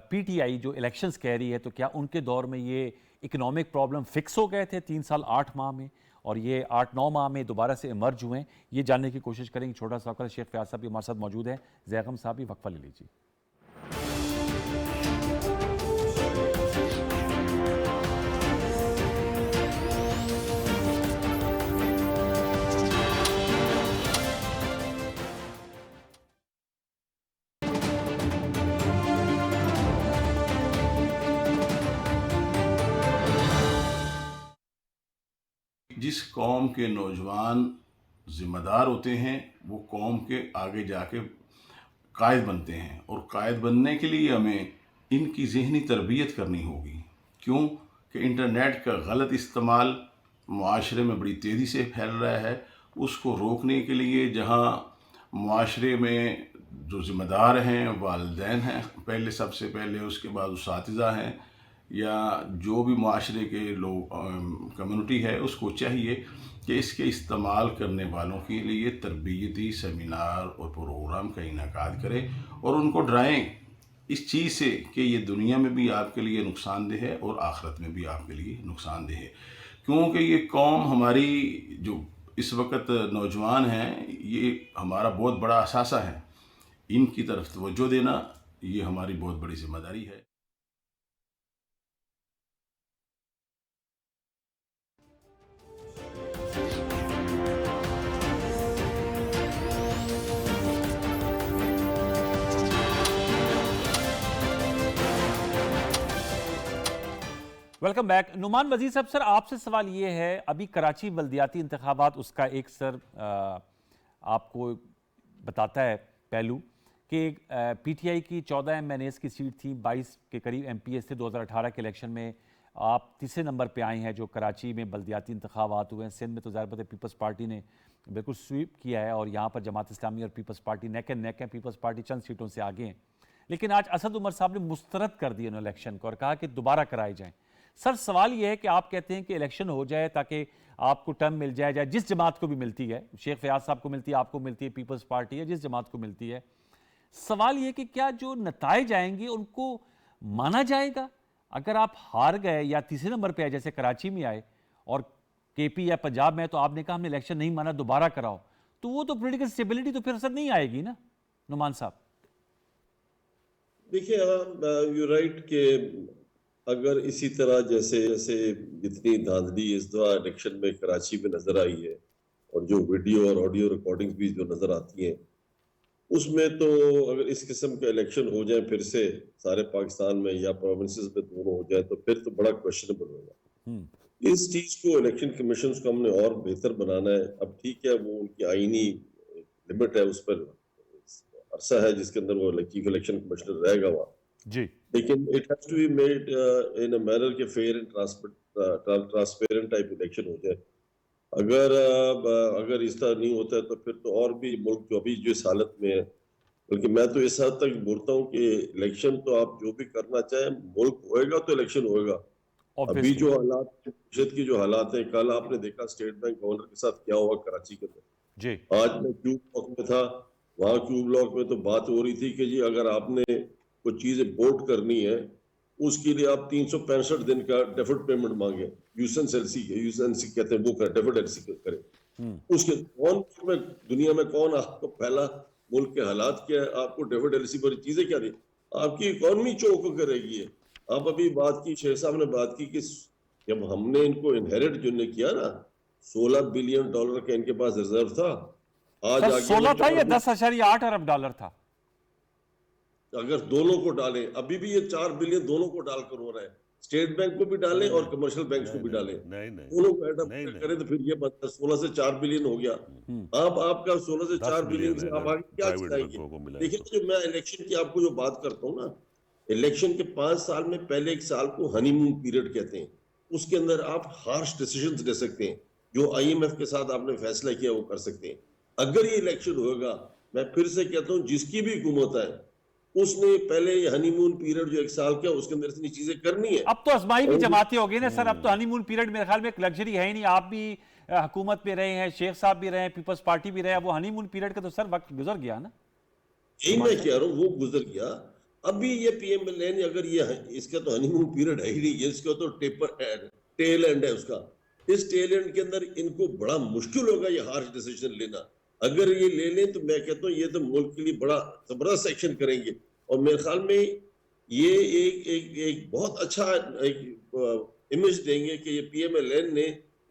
PTI जो इलेक्शंस कह रही है, तो क्या उनके दौर में ये इकोनॉमिक प्रॉब्लम फिक्स हो गए थे 3 साल 8 माह में और ये 8-9 माह में दोबारा से इमर्ज हुए हैं? ये जानने की कोशिश करेंगे। छोटा सा वक्फा, शेख फयाज साहब भी हमारे साथ मौजूद है, ज़ैगम साहब भी वक्फा ले लीजिए। जिस कौम के नौजवान ज़िम्मेदार होते हैं वो कौम के आगे जाके कायद बनते हैं, और कायद बनने के लिए हमें इनकी ज़हनी तरबियत करनी होगी। क्यों कि इंटरनेट का गलत इस्तेमाल मुआशरे में बड़ी तेज़ी से फैल रहा है। उसको रोकने के लिए जहाँ मुआशरे में जो ज़िम्मेदार हैं वालिदैन हैं पहले, सबसे पहले, उसके बाद उसातिज़ा हैं, या जो भी मुआशरे के लोग कम्युनिटी है, उसको चाहिए कि इसके इस्तेमाल करने वालों के लिए तरबियती सेमिनार और प्रोग्राम का इनेकाद करें और उनको डराएं इस चीज़ से कि ये दुनिया में भी आपके लिए नुकसानदेह है और आखिरत में भी आपके लिए नुकसानदेह है। क्योंकि ये कौम हमारी जो इस वक्त नौजवान हैं, ये हमारा बहुत बड़ा असासा है। इनकी तरफ तवज्जो देना ये हमारी बहुत बड़ी जिम्मेदारी है। Welcome back. नुमान वजीर साहब, सर आपसे सवाल ये है, अभी कराची बल्दियाती इंतखाबात, उसका एक सर आपको बताता है पहलू कि पीटीआई की 14 MNAs की सीट थी, 22 के करीब MPs थे 2018 के इलेक्शन में। आप तीसरे नंबर पे आए हैं जो कराची में बल्दियाती इंतखाबात हुए हैं। सिंध में तो ज़ाहिर बात है पीपल्स पार्टी ने बिल्कुल स्वीप किया है और यहाँ पर जमात इस्लामी और Peoples Party neck and neck है। पीपल्स पार्टी चंद सीटों से आगे हैं, लेकिन आज असद उमर साहब ने मुस्तरद कर दिया इलेक्शन को और कहा कि दोबारा कराए जाएँ। सर सवाल यह है कि आप कहते हैं कि इलेक्शन हो जाए ताकि आपको टर्म मिल जाए, जिस जमात को भी मिलती है, शेख फयाज साहब को मिलती है, आपको मिलती है, पीपल्स पार्टी है, जिस जमात को मिलती है। सवाल यह कि क्या जो नताइज आएंगे उनको माना जाएगा? अगर आप हार गए या तीसरे नंबर पे आए जैसे कराची में आए और केपी या पंजाब में, तो आपने कहा हमने इलेक्शन नहीं माना, दोबारा कराओ, तो वो तो पॉलिटिकल स्टेबिलिटी तो फिर असर नहीं आएगी ना नुमान साहब। देखिए, यू राइट कि अगर इसी तरह जैसे जैसे जितनी धांधली इस दफा इलेक्शन में कराची में नजर आई है और जो वीडियो और ऑडियो रिकॉर्डिंग्स भी जो नजर आती हैं, उसमें तो अगर इस किस्म के इलेक्शन हो जाए फिर से सारे पाकिस्तान में या प्रोविंसेस में दोनों हो जाए, तो फिर तो बड़ा क्वेश्चनेबल होगा। इस चीज को इलेक्शन कमीशन को हमने और बेहतर बनाना है। अब ठीक है, वो उनकी आईनी लिमिट है, उस पर अरसा है जिसके अंदर वो चीफ इलेक्शन कमिश्नर रहेगा वहाँ जी, लेकिन it has to be made in a manner के fair and transparent type election हो जाए। अगर इस तरह नहीं होता है तो फिर तो और भी मुल्क जो अभी जो इस हालत में है, बल्कि मैं तो इस हद तक बोलता हूँ कि इलेक्शन तो आप जो भी करना चाहें, मुल्क होएगा तो इलेक्शन होएगा। अभी जो हालात, मस्जिद की जो हालात है, कल आपने देखा स्टेट बैंक गवर्नर के साथ क्या हुआ कराची के अंदर जी। आज मैं क्यू ब्लॉक में था, वहां क्यू ब्लॉक में तो बात हो रही थी कि जी अगर आपने कुछ चीजें बोर्ड करनी है उसके लिए आप 365 दिन का डेफर्ड पेमेंट मांगे, यूएनसी कहते हैं, वो कर डेफर्ड एलसी करें। उसके कौन में दुनिया में कौन आपको पहला मुल्क के हालात क्या है, आपको डेफर्ड एलसी पर चीजें क्या दी, आपकी इकोनॉमी चौक करेगी है। आप अभी बात की, शेख साहब ने बात की कि जब हमने इनको इनहेरिट जो किया ना, $16 बिलियन का इनके पास रिजर्व था। आज 16 था या 10.8 अरब डॉलर था? अगर दोनों को डालें, अभी भी ये 4 बिलियन दोनों को डालकर हो रहा है, स्टेट बैंक को भी डालें और कमर्शियल बैंक को भी डालें, दोनों को एड अप करें तो फिर ये 16 से 4 बिलियन हो गया। अब आपका 16 से 4 बिलियन से आप आगे क्या चाहेंगे? देखिए, जो मैं इलेक्शन की आपको जो बात करता हूँ ना, इलेक्शन के 5 साल में पहले एक साल को हनीमून पीरियड कहते हैं, उसके अंदर आप हार्श डिसीजंस ले सकते हैं, जो IMF के साथ आपने फैसला किया वो कर सकते हैं। अगर ये इलेक्शन होगा, मैं फिर से कहता हूँ, जिसकी भी हुकूमत है उसने पहले हनीमून पीरियड जो 1 साल का, उसके अंदर इतनी चीजें करनी है। अब तो अजमाई भी जमाती हो गई ना सर, अब तो हनीमून पीरियड मेरे ख्याल में एक लग्जरी है ही नहीं। आप भी हुकूमत में रहे हैं, शेख साहब भी रहे हैं, पीपल्स पार्टी भी रहे हैं, वो हनीमून पीरियड का तो सर वक्त गुजर गया ना। यही मैं कह रहा हूँ, वो गुजर गया। अभी ये PMLN अगर ये इसका तो हनीमून पीरियड है ही नहीं, इसका तो टेल एंड है उसका। इस टेल एंड के अंदर इनको बड़ा मुश्किल होगा ये हार्श डिसीजन लेना। अगर ये ले लें तो मैं कहता हूँ ये तो मुल्क के लिए बड़ा जबरदस्त एक्शन करेंगे। और मेरे ख्याल में ये एक बहुत अच्छा इमेज देंगे कि ये PMLN ने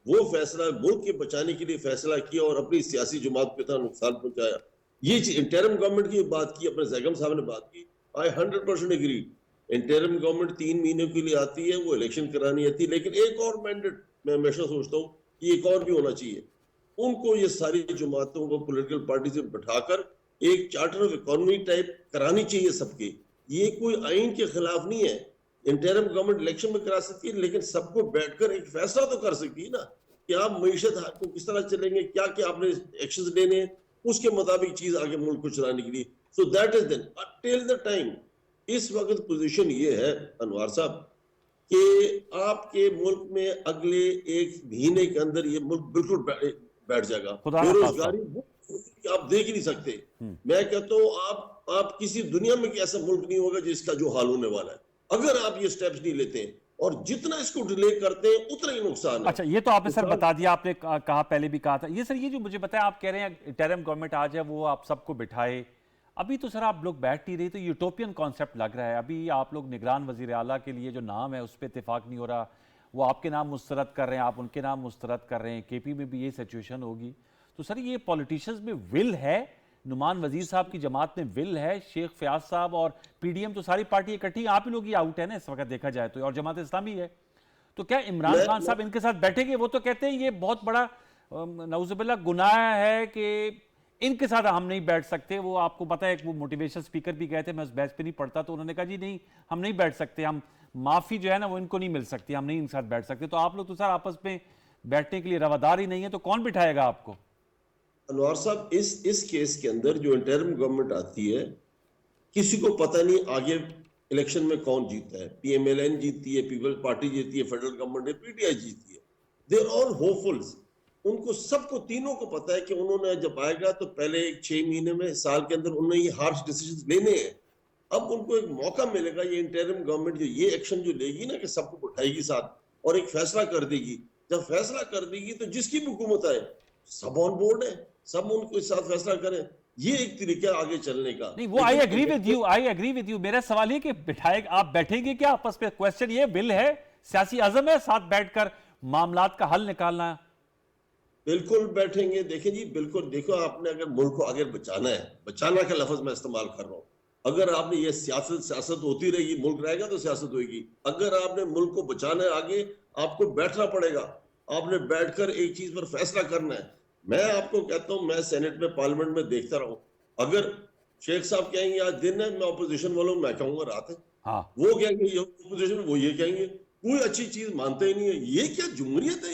वो फैसला मुल्क के बचाने के लिए फैसला किया और अपनी सियासी जमात पे था नुकसान पहुंचाया। ये इंटरिम गवर्नमेंट की बात की, अपने जैगम साहब ने बात की, आई 100% एग्री। इंटरिम गवर्नमेंट 3 महीने के लिए आती है, वो इलेक्शन करानी आती है, लेकिन एक और मैंडेट मैं हमेशा सोचता हूँ कि एक और भी होना चाहिए। उनको ये सारी जमातों को पॉलिटिकल पार्टी से बिठाकर एक चार्टर ऑफ इकोनॉमी टाइप करानी चाहिए सबके। ये कोई आइन के खिलाफ नहीं है। इंटरिम गवर्नमेंट इलेक्शन में करा सकती है, लेकिन सबको बैठकर एक फैसला तो कर सकती है ना कि आप मईशत को किस तरह चलेंगे, क्या क्या आपने एक्शंस लेने हैं, उसके मुताबिक चीज आगे मुल्क को चलाने के लिए। So that is then till the time. इस वक्त पोजीशन ये है अनवार साहब कि आपके मुल्क में अगले एक महीने के अंदर ये मुल्क बिल्कुल बैठ जाएगा। बेरोजगारी आप देख ही नहीं सकते। मैं कहता हूँ आप किसी दुनिया में ऐसा मुल्क नहीं होगा जिसका जो हाल होने वाला है, अगर आप ये स्टेप्स नहीं लेते हैं। और जितना इसको डिले करते हैं उतना ही नुकसान है। अच्छा, ये तो आपने सर बता दिया, आपने कहा पहले भी कहा था ये सर। ये जो मुझे बताया, आप कह रहे हैं इंटरिम गवर्नमेंट आ जाए, वो आप सबको बिठाए। अभी तो सर आप लोग बैठ नहीं रहे, तो यूटोपियन कॉन्सेप्ट लग रहा है। अभी आप लोग निगरान वजीर आला के लिए जो नाम है उस पर इत्तेफाक नहीं हो रहा, वो आपके नाम मुस्तरद कर रहे हैं, आप उनके नाम मुस्तरद कर रहे हैं। केपी में भी ये सिचुएशन होगी। तो सर ये पॉलिटिशियंस में विल है, नुमान वजीर साहब की जमात में विल है, शेख फयाज साहब और पीडीएम तो सारी पार्टी इकट्ठी, आप ही लोग ही आउट है ना इस वक्त देखा जाए तो, और जमात इस्लामी है। तो क्या इमरान खान साहब इनके साथ बैठेंगे? वो तो कहते हैं ये बहुत बड़ा नऊजुबिल्लाह गुनाह है कि इनके साथ हम नहीं बैठ सकते। वो आपको पता है, वो मोटिवेशन स्पीकर भी गए थे, मैं उस बैच पे नहीं पढ़ता, तो उन्होंने कहा जी नहीं, हम नहीं बैठ सकते, हम माफी जो है ना वो इनको नहीं मिल सकती, हम नहीं इनके साथ बैठ सकते। तो आप लोग तो सर आपस में बैठने के लिए रवादार ही नहीं है, तो कौन बिठाएगा आपको? अनवार साहब, इस केस के अंदर जो इंटरिम गवर्नमेंट आती है, किसी को पता नहीं आगे इलेक्शन में कौन जीतता है। पीएमएलएन जीतती है, पीपल्स पार्टी जीतती है, फेडरल गवर्नमेंट है, पीटीआई जीतती है। They are all hopefuls. उनको सबको, तीनों को पता है कि उन्होंने जब आएगा तो पहले 6 महीने में, साल के अंदर उन्होंने ये हार्श डिसीजन लेने हैं। अब उनको एक मौका मिलेगा, ये इंटरिम गवर्नमेंट जो ये एक्शन जो लेगी ना कि सबको उठाएगी साथ और एक फैसला कर देगी। जब फैसला कर देगी तो जिसकी भी हुकूमत आए सब ऑन बोर्ड है, सब उनको साथ फैसला करें। ये एक तरीका आगे चलने का। नहीं, वो आई एग्री विद यू। मेरा सवाल ये कि बिठाएगा, आप बैठेंगे क्या आपस में? क्वेश्चन ये, बिल है, सियासी आजम है, साथ बैठकर मामलात का हल निकालना है। बिल्कुल बैठेंगे। देखिए जी, बिल्कुल देखो, आपने अगर मुल्क को आगे बचाना है, बचाना का लफ्ज मैं इस्तेमाल कर रहा हूँ। अगर आपने ये सियासत होती रहेगी, मुल्क रहेगा तो सियासत होगी। अगर आपने मुल्क को बचाना है आगे, आपको बैठना पड़ेगा। आपने बैठकर एक चीज पर फैसला करना है। मैं आपको कहता हूं, मैं सेनेट में, पार्लियामेंट में देखता रहा हूं, अगर शेख साहब कहेंगे आज दिन है, मैं ऑपोजिशन वालों, मैं कहूंगा रात है। हाँ। वो कहेंगे ये ऑपोजिशन, वो ये कहेंगे। कोई अच्छी चीज मानते ही नहीं है। ये क्या जमहूरियत है?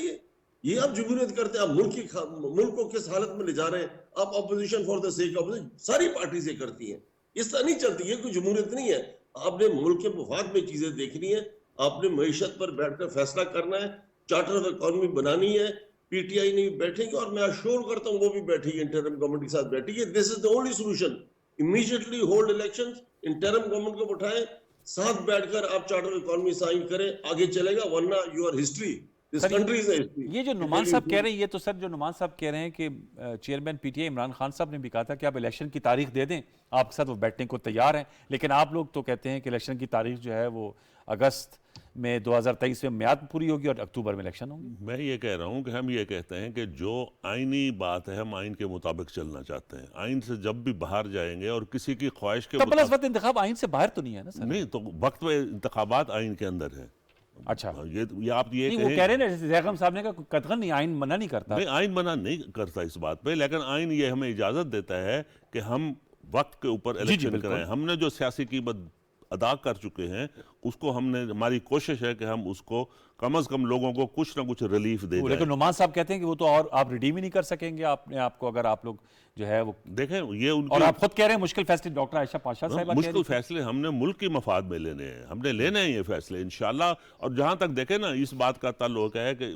ये आप जमहूरियत करते हैं? आप मुल्क को किस हालत में ले जा रहे हैं? आप opposition for the sake of, सारी पार्टी से करती है। इस तरह नहीं चलती है, कोई जमहूरियत नहीं है। आपने मुल्क के मुफाद में चीजें देखनी है, आपने मईशत पर बैठकर फैसला करना है, चार्टर ऑफ इकोनॉमी बनानी है। पीटीआई नहीं बैठेगी, और मैं अश्योर करता हूं वो भी बैठेगी, इंटरिम गवर्नमेंट के साथ बैठेगी। This is the only solution. Immediately hold elections, interim government को बिठाएं, साथ बैठकर आप चार्टर ऑफ इकोनॉमी साइन करें, आगे चलेगा। वरना your history, this country is history. ये जो नुमान साहब कह रहे हैं, ये तो सर जो नुमान साहब कह रहे हैं कि चेयरमैन पीटीआई इमरान खान साहब ने भी कहा था कि आप इलेक्शन की तारीख दे दें, आपके साथ वो बैठने को तैयार हैं। लेकिन आप लोग तो कहते हैं कि इलेक्शन की तारीख जो है वो अगस्त में 2023 में म्याद पूरी होगी और अक्टूबर में इलेक्शन होंगे। मैं ये कह रहा हूँ कि हम ये कहते हैं कि जो आईनी बात है, हम आइन के मुताबिक चलना चाहते हैं। आइन से जब भी बाहर जाएंगे और किसी की ख्वाहिश के मुताबिक, वक्त इंतखाब आइन से बाहर तो नहीं है ना सर? नहीं, तो वक्त में इंतखाबात आइन के अंदर है। अच्छा, ये आप ये नहीं, वो कह रहे हैं ना, जैसे जैगम साहब ने कहा, कतगन नहीं, आइन मना नहीं करता। नहीं, आइन मना नहीं करता इस बात पे, लेकिन आइन ये हमें इजाजत देता है कि हम वक्त के ऊपर इलेक्शन कराएं। हमने जो सियासी कीमत अदा कर चुके हैं उसको, हमने, हमारी कोशिश है कि हम उसको कम से कम लोगों को कुछ ना कुछ रिलीफ दे दें। लेकिन नुमान साहब कहते हैं कि वो तो और आप रिडीम ही नहीं कर सकेंगे अपने आप को, अगर आप लोग जो है वो देखें। ये उनकी, और आप खुद कह रहे हैं मुश्किल फैसले, डॉक्टर आयशा पाशा साहब, मुश्किल फैसले हमने मुल्क की मफाद में लेने हैं, हमने लेने हैं ये फैसले इंशाल्लाह। और जहां तक देखें ना, इस बात का ताल्लुक है कि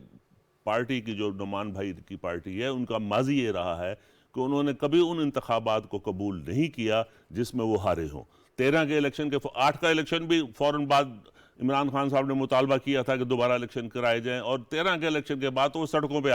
पार्टी की, जो नुमान भाई की पार्टी है, उनका माजी ये रहा है कि उन्होंने कभी उन इंतखाबात को कबूल नहीं किया जिसमें वो हारे हों। 13 के इलेक्शन के 8 का इलेक्शन भी फौरन बाद इमरान खान साहब ने मुतालबा किया था कि दोबारा इलेक्शन कराए जाएं, और 13 के इलेक्शन के बाद तो वो सड़कों पे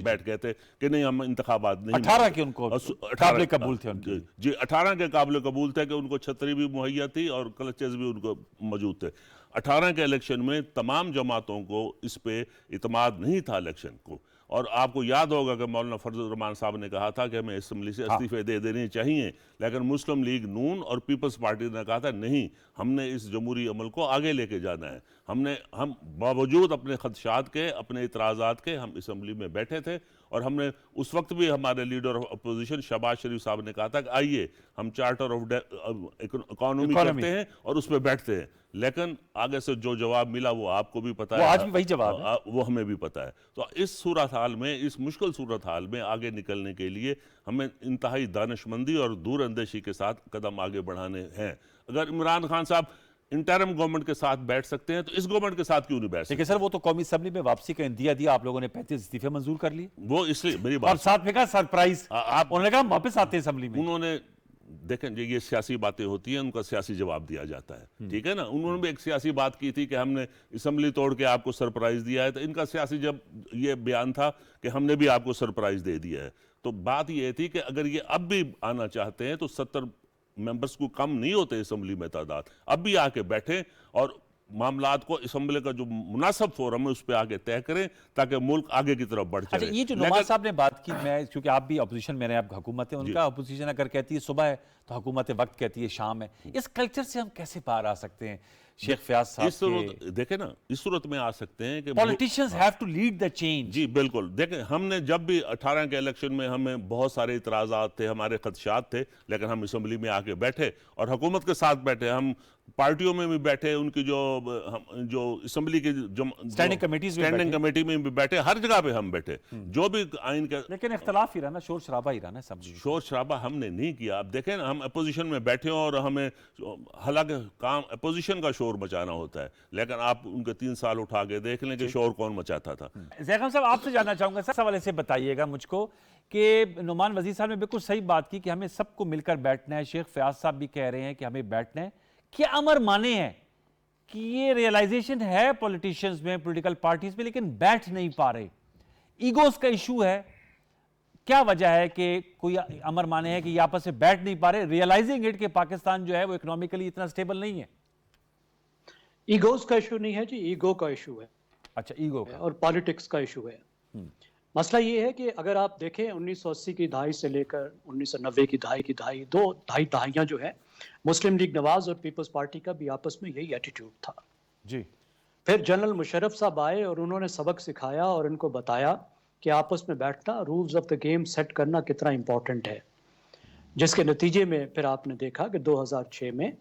बैठ गए थे कि नहीं, हम इंतखाबात नहीं। 18 के उनको काबिल कबूल थे उनके। जी, 18 के काबिल कबूल थे कि उनको छतरी भी मुहैया थी और क्लचेस भी उनको मौजूद थे। 18 के इलेक्शन में तमाम जमातों को इस पे इतमाद नहीं था इलेक्शन को, और आपको याद होगा कि मौलाना फजल रहमान साहब ने कहा था कि हमें असम्बली से इस्तीफे दे देने चाहिए, लेकिन मुस्लिम लीग नून और पीपल्स पार्टी ने कहा था नहीं, हमने इस जमहूरी अमल को आगे लेके जाना है। हम बावजूद अपने खदशात के, अपने इतराज़ात के, हम असम्बली में बैठे थे और हमने उस वक्त भी हमारे लीडर ऑफ अपोजिशन शहबाज शरीफ साहब ने कहा था कि आइए हम चार्टर ऑफ इकोनॉमी करते हैं और उस पर बैठते हैं, लेकिन आगे से जो जवाब मिला वो आपको भी पता है, आज भी वही जवाब है, वो हमें भी पता है। तो इस सूरत हाल में, इस मुश्किल सूरत हाल में आगे निकलने के लिए हमें इंतहाई दानिशमंदी और दूरअंदेशी के साथ कदम आगे बढ़ाने हैं। अगर इमरान खान साहब इंटरम गवर्नमेंट के साथ बैठ सकते हैं तो इस गवर्नमेंट के साथ क्यों नहीं बैठ सकते? देखिए सर, वो तो कौमी असेंबली में वापसी का इंदिया दिया, आप लोगों ने 35 इस्तीफे मंजूर कर लिए, वो इसलिए मेरी और बात साथ में कहा सरप्राइज, आप उन्होंने कहा वापस आते हैं असेंबली में। उन्होंने देखें, ये सियासी बातें होती हैं, उनका सियासी जवाब दिया जाता है, ठीक है ना। उन्होंने भी एक सियासी बात की थी कि हमने असेंबली तोड़ के आपको सरप्राइज दिया है, तो इनका सियासी जब ये बयान था कि हमने भी आपको सरप्राइज दे दिया है। तो बात ये थी कि अगर ये अब भी आना चाहते हैं तो 70 मेंबर्स को कम नहीं होते असेंबली में तादाद, अब भी आके बैठे और मामलात को असेंबली का जो मुनासिब फोरम है उस पर आगे तय करें ताकि मुल्क आगे की तरफ बढ़ अच्छा, चले। ये जो नवाज साहब ने बात की, मैं क्योंकि आप भी अपोजिशन में रहे, आप हुकूमत है, उनका अपोजिशन अगर कहती है सुबह है तो हुकूमत वक्त कहती है शाम है, इस कल्चर से हम कैसे बाहर आ सकते हैं शेख फयाज साहब? इस सूरत देखें ना, इस सूरत में आ सकते हैं कि politicians have to lead the change. जी बिल्कुल, देखें हमने जब भी 18 के इलेक्शन में हमें बहुत सारे इतराज़ात थे, हमारे खदशात थे, लेकिन हम असेंबली में आके बैठे और हुकूमत के साथ बैठे, हम पार्टियों में भी बैठे, उनकी जो असेंबली की स्टैंडिंग कमेटी में भी बैठे, हर जगह पे हम बैठे, जो भी आइन का, लेकिन इख्तलाफ ही रहा ना, शोर शराबा ही रहा ना सब। शोर शराबा हमने नहीं किया। आप देखें ना, हम अपोजिशन में बैठे हो और हमें, हालांकि काम अपोजिशन का शोर मचाना होता है, लेकिन आप उनके 3 साल उठा के देख लें कि शोर कौन मचाता था। ज़ैगम साहब, आपसे जानना चाहूंगा सर, सवाल से बताइएगा मुझको कि नुमान वजीर साहब ने बिल्कुल सही बात की कि हमें सबको मिलकर बैठना है, शेख फयाज साहब भी कह रहे हैं कि हमें बैठना है। क्या अमर माने हैं कि ये रियलाइजेशन है पॉलिटिशियंस में, पॉलिटिकल पार्टीज में, लेकिन बैठ नहीं पा रहे, ईगोस का इशू है? क्या वजह है कि कोई अमर माने है कि ये आपस में बैठ नहीं पा रहे, रियलाइजिंग इट कि पाकिस्तान जो है वो इकोनॉमिकली इतना स्टेबल नहीं है? ईगोस का इशू नहीं है जी, ईगो का इशू है। अच्छा, ईगो का और पॉलिटिक्स का इशू है। मसला ये है कि अगर आप देखें 1980 की दहाई से लेकर 1990 की दहाई, दो ढाई दहाइयाँ जो है, मुस्लिम लीग नवाज और पीपल्स पार्टी का भी आपस में यही एटीट्यूड था जी। फिर जनरल मुशर्रफ साहब आए और उन्होंने सबक सिखाया और इनको बताया कि आपस में बैठना, rules of the game set करना कितना इंपॉर्टेंट है, जिसके नतीजे में फिर आपने देखा कि 2006 में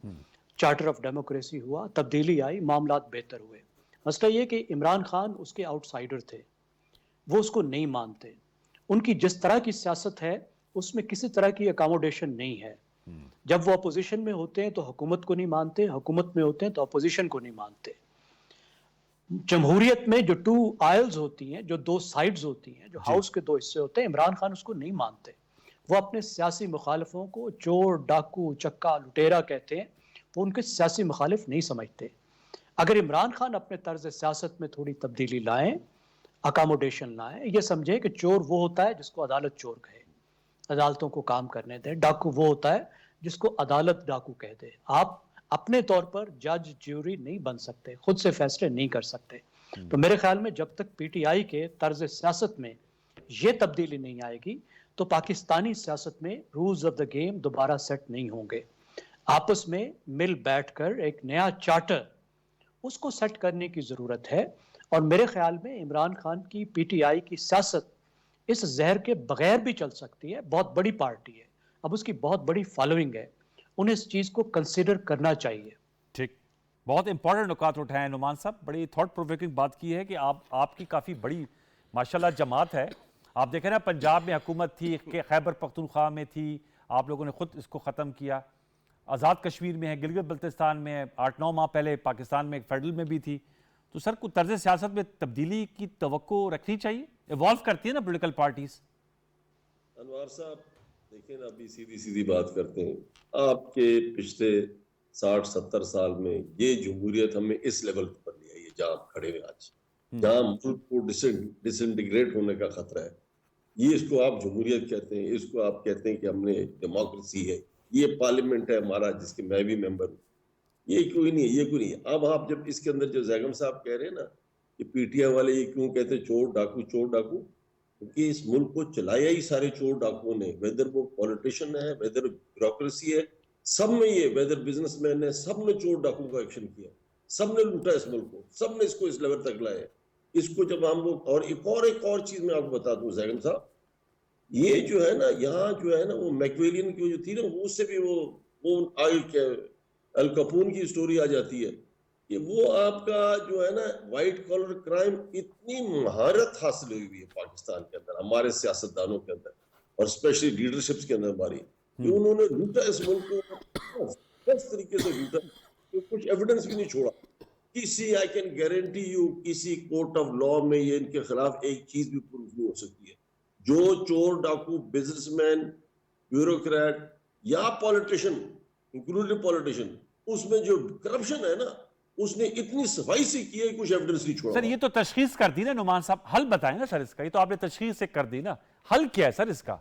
चार्टर ऑफ डेमोक्रेसी हुआ, तब्दीली आई, मामलात बेहतर हुए। मसला ये कि इमरान खान उसके आउटसाइडर थे, वो उसको नहीं मानते, उनकी जिस तरह की सियासत है उसमें किसी तरह की अकोमोडेशन नहीं है। जब वो अपोजिशन में होते हैं तो हुकूमत को नहीं मानते, हुकूमत में होते हैं तो अपोजिशन को नहीं मानते। जमहूरियत में जो 2 आइल्स होती हैं, जो 2 साइड्स होती हैं, जो हाउस के 2 हिस्से होते हैं, इमरान खान उसको नहीं मानते। वो अपने सियासी मुखालिफों को चोर, डाकू, चक्का, लुटेरा कहते हैं, वो उनके सियासी मुखालिफ नहीं समझते। अगर इमरान खान अपने तर्ज सियासत में थोड़ी तब्दीली लाएं, अकोमोडेशन लाएं, ये समझें कि चोर वो होता है जिसको अदालत चोर कहे, अदालतों को काम करने दें, डाकू वो होता है जिसको अदालत डाकू कह दे। आप अपने तौर पर जज ज्यूरी नहीं बन सकते, खुद से फैसले नहीं कर सकते। तो मेरे ख्याल में जब तक पीटीआई के तर्ज सियासत में ये तब्दीली नहीं आएगी तो पाकिस्तानी सियासत में रूल्स ऑफ द गेम दोबारा सेट नहीं होंगे। आपस में मिल बैठकर एक नया चार्टर उसको सेट करने की ज़रूरत है। और मेरे ख्याल में इमरान खान की पीटीआई की सियासत इस जहर के बगैर भी चल सकती है। बहुत बड़ी पार्टी है, अब उसकी बहुत बड़ी फॉलोइंग है, उन्हें इस चीज़ को कंसिडर करना चाहिए। ठीक, बहुत इंपॉर्टेंट नुकात उठाए नुमान साहब, बड़ी थॉट प्रोवोकिंग बात की है कि आपकी काफ़ी बड़ी माशाल्लाह जमात है। आप देखें ना, पंजाब में हुकूमत थी, खैबर पख्तूनख्वा में थी, आप लोगों ने खुद इसको ख़त्म किया, आज़ाद कश्मीर में है, गिलगित बल्तिस्तान में 8-9 माह पहले पाकिस्तान में फेडरल में भी थी। तो सर, को तर्ज सियासत में तब्दीली की तवक्को रखनी चाहिए, इवॉल्व करती है ना पॉलिटिकल पार्टीज। अनवार साहब देखिए ना, अभी सीधी सीधी बात करते हैं, आपके पिछले 60-70 साल में ये जमहूरियत हमें इस लेवल पर ले आई है जहाँ आप खड़े हैं आज, जहाँ मुल्क को डिसइंटीग्रेट होने का खतरा है। ये इसको आप जमहूरियत कहते हैं, इसको आप कहते हैं कि हमने डेमोक्रेसी है, ये पार्लियामेंट है हमारा जिसके मैं भी मेंबर हूँ, ये कोई नहीं है, ये कोई नहीं है। अब आप जब इसके अंदर जो ज़ैगम साहब कह रहे हैं ना कि पीटीआई वाले ये क्यों कहते हैं चोर डाकू, क्योंकि इस मुल्क को चलाया ही सारे चोर डाकुओं ने, वेदर वो पॉलिटिशियन है, वेदर ब्यूरोक्रेसी है, सब में ये, वेदर बिजनेसमैन है, सब ने चोर डाकुओं का एक्शन किया, सब ने लूटा इस मुल्क को, सब ने इसको इस लेवल तक लाया। इसको जब हम लोग, और एक और चीज मैं आपको बता दूं जैगम साहब, ये जो है ना, यहाँ जो है ना, वो मैकवेलियन की जो थी ना, उससे भी वो अल कपून की स्टोरी आ जाती है कि वो आपका जो है ना व्हाइट कॉलर क्राइम, इतनी महारत हासिल हुई है पाकिस्तान के अंदर हमारे सियासतदानों के अंदर और स्पेशली लीडरशिप्स के अंदर हमारी, कि उन्होंने लूटा इस मुल्क को इस तरीके से लूटा कि कुछ एविडेंस भी नहीं छोड़ा किसी। आई कैन गारंटी यू किसी कोर्ट ऑफ लॉ में ये इनके खिलाफ एक चीज भी प्रूफ नहीं हो सकती है। जो चोर डाकू बिजनेसमैन, ब्यूरोक्रेट या पॉलिटिशियन, इंक्लूडिंग पॉलिटिशियन, उसमें जो करप्शन है ना, उसने इतनी सफाई से की है, कुछ एविडेंस नहीं छोड़ा। सर ये तो तशखीस कर दी ना नुमान साहब, हल बताएं ना सर इसका, ये तो आपने तशखीस से कर दी ना, हल क्या है सर इसका?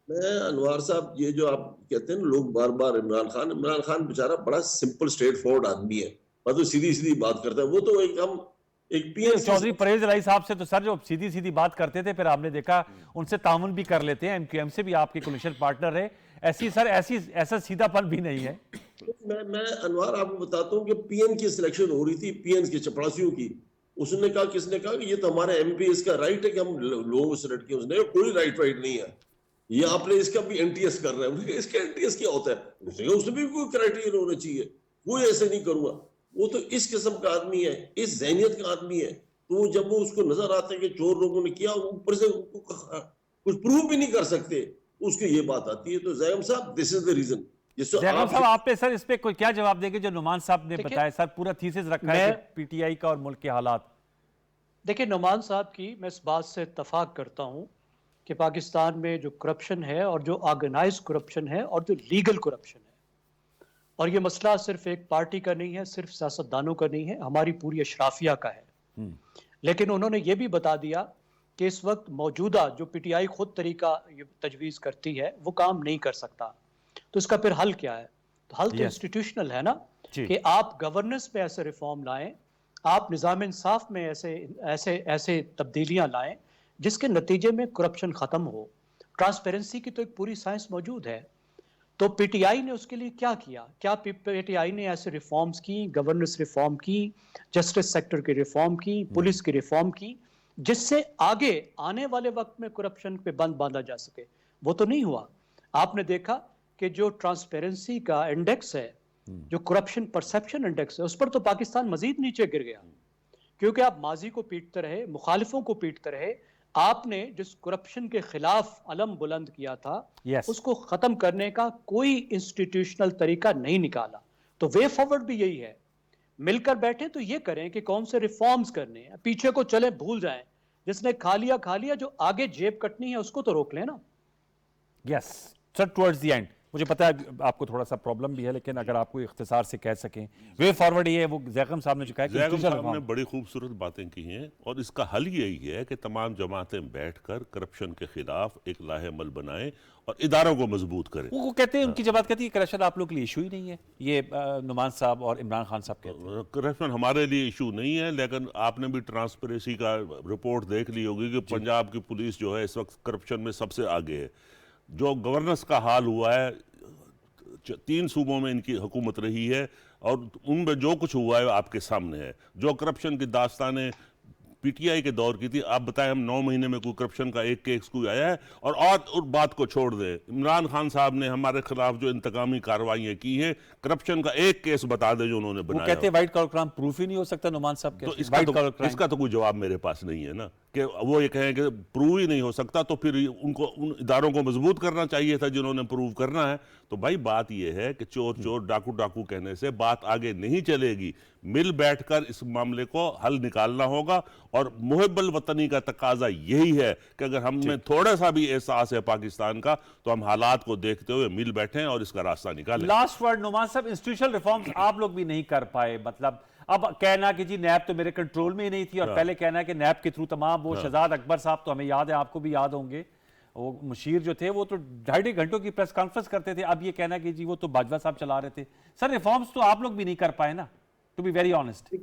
मैं अनवार साहब, ये जो आप कहते हैं ना लोग बार बार इमरान खान बेचारा बड़ा सिंपल स्ट्रेट फॉरवर्ड आदमी है, मतलब सीधी सीधी बात करता है। वो तो एक पीएम चौधरी परवेज इलाही साहब से तो सर जो सीधी सीधी बात करते थे, फिर आपने देखा उनसे ताउन भी कर लेते हैं, एमक्यूएम से भी आपके कोलिशन पार्टनर रहे, ऐसा सीधापन भी नहीं है। मैं अनवार आपको बताता हूँ कि पीएन की सिलेक्शन हो रही थी, पीएन की चपरासियों की। उसने कहा, किसने कहा कि ये तो हमारे एमपी, इसका राइट है कि हम लोगों को सिलेक्ट किया। उसने कोई राइट नहीं है, ये आपने इसका भी एनटीएस कर रहे हैं। इसका एनटीएस क्या होता है? उसमें भी कोई क्राइटेरिया होना चाहिए, कोई ऐसे नहीं करूंगा। वो तो इस किस्म का आदमी है, इस जहनियत का आदमी है। तो जब वो उसको नजर आता है कि चोर लोगों ने किया, ऊपर से कुछ प्रूव भी नहीं कर सकते, उसकी ये बात आती है। तो जैगम साहब, this is the reason. Zaigham साहब, आप पे सर इस पे कोई क्या जवाब देंगे जो नुमान साहब ने बताया? सर पूरा थीसिस रखा है पीटीआई का और मुल्क के हालात। देखिए, नुमान साहब की मैं इस बात से इत्तफाक करता हूं कि पाकिस्तान में जो करप्शन है और जो ऑर्गेनाइज करप्शन है और जो लीगल करप्शन है, और ये मसला सिर्फ एक पार्टी का नहीं है, सिर्फ सियासतदानों का नहीं है, हमारी पूरी अशराफिया का है। लेकिन उन्होंने ये भी बता दिया कि इस वक्त मौजूदा जो पीटीआई खुद तरीका तजवीज़ करती है वो काम नहीं कर सकता। तो इसका फिर हल क्या है? तो हल तो इंस्टीट्यूशनल है ना, कि आप गवर्नेंस में ऐसे रिफॉर्म लाएं, आप निज़ाम इंसाफ में ऐसे तब्दीलियां लाएं जिसके नतीजे में करप्शन ख़त्म हो। ट्रांसपेरेंसी की तो एक पूरी साइंस मौजूद है। तो पीटीआई ने उसके लिए क्या किया? क्या पीटीआई ने ऐसे रिफॉर्म्स की, गवर्नेंस रिफॉर्म की, जस्टिस सेक्टर की रिफॉर्म की, पुलिस की रिफॉर्म की, जिससे आगे आने वाले वक्त में करप्शन पे बंद बांधा जा सके? वो तो नहीं हुआ। आपने देखा कि जो ट्रांसपेरेंसी का इंडेक्स है, जो करप्शन परसेप्शन इंडेक्स है, उस पर तो पाकिस्तान मजीद नीचे गिर गया, क्योंकि आप माजी को पीटते रहे, मुखालिफों को पीटते रहे। आपने जिस करप्शन के खिलाफ अलम बुलंद किया था, उसको खत्म करने का कोई इंस्टीट्यूशनल तरीका नहीं निकाला। तो वे फॉरवर्ड भी यही है, मिलकर बैठे तो ये करें कि कौन से रिफॉर्म्स करने हैं, पीछे को चले भूल जाएं। जिसने खा लिया, जो आगे जेब कटनी है उसको तो रोक लेना। Yes sir, towards the end मुझे पता है आपको थोड़ा सा प्रॉब्लम भी है, लेकिन अगर आपको इख्तिसार से कह सकें, वे फॉरवर्ड ये है, वो जैगम साहब ने जो कहा, जैगम साहब ने बड़ी खूबसूरत बातें की हैं, और इसका हल यही है कि तमाम जमातें बैठकर करप्शन के खिलाफ एक लाहेमल बनाएं और इदारों को मजबूत करें। वो कहते हैं, उनकी जमात कहती है करप्शन आप लोग के लिए इशू ही नहीं है। ये नुमान साहब और इमरान खान साहब कहते हैं करप्शन हमारे लिए इशू नहीं है, लेकिन आपने भी ट्रांसपेरेंसी का रिपोर्ट देख ली होगी कि पंजाब की पुलिस जो है इस वक्त करप्शन में सबसे आगे है। जो गवर्नेंस का हाल हुआ है, 3 सूबों में इनकी हुकूमत रही है, और उनमें जो कुछ हुआ है आपके सामने है। जो करप्शन की दास्तानें पीटीआई के दौर की थी, आप बताएं हम 9 महीने में कोई करप्शन का एक केस कोई आया है? और बात को छोड़ दे, इमरान खान साहब ने हमारे खिलाफ जो इंतकामी कार्रवाइयां की हैं, करप्शन का एक केस बता दे जो उन्होंने बनाया। वो कहते हैं व्हाइट कॉलर क्राइम प्रूफ ही नहीं हो सकता। नुमान साहब तो इसका तो कोई जवाब मेरे पास नहीं है ना, कि वो ये कहें कि प्रूव ही नहीं हो सकता, तो फिर उनको उन इदारों को मजबूत करना चाहिए था जिन्होंने प्रूव करना है। तो भाई बात ये है कि चोर डाकू कहने से बात आगे नहीं चलेगी। मिल बैठकर इस मामले को हल निकालना होगा, और मुहिब्बुल वतनी का तकाजा यही है कि अगर हमें थोड़ा सा भी एहसास है पाकिस्तान का, तो हम हालात को देखते हुए मिल बैठें और इसका रास्ता निकालें। लास्ट वर्ड नुमान साहब, इंस्टीट्यूशनल रिफॉर्म्स आप लोग भी नहीं कर पाए, मतलब अब कहना कि जी नैब तो मेरे कंट्रोल में ही नहीं थी, और पहले कहना कि नैब के थ्रू तमाम वो शहजाद अकबर साहब तो हमें याद है, आपको भी याद होंगे, वो मुशीर जो थे वो तो 2.5 घंटों की प्रेस कॉन्फ्रेंस करते थे। अब ये कहना कि जी वो तो बाजवा साहब चला रहे थे। सर रिफॉर्म्स तो आप लोग भी नहीं कर पाए ना, to be very honest.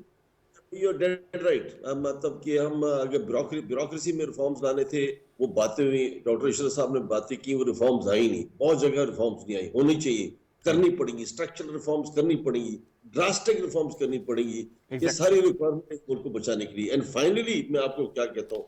You are dead right. मतलब कि हम अगर ब्यूरोक्रेसी में रिफॉर्म्स लाने थे, वो बातें हुई, डॉक्टर इशरत साहब ने बातें की, वो रिफॉर्म्स आई नहीं, बहुत जगह रिफॉर्म्स नहीं आई, होनी चाहिए, करनी पड़ेगी, स्ट्रक्चरल रिफॉर्म्स करनी पड़ेगी, ड्रास्टिक रिफॉर्म्स करनी पड़ेगी, ये सारी रिक्वायरमेंट इस मुल्क को बचाने के लिए। एंड फाइनली मैं आपको क्या कहता हूँ,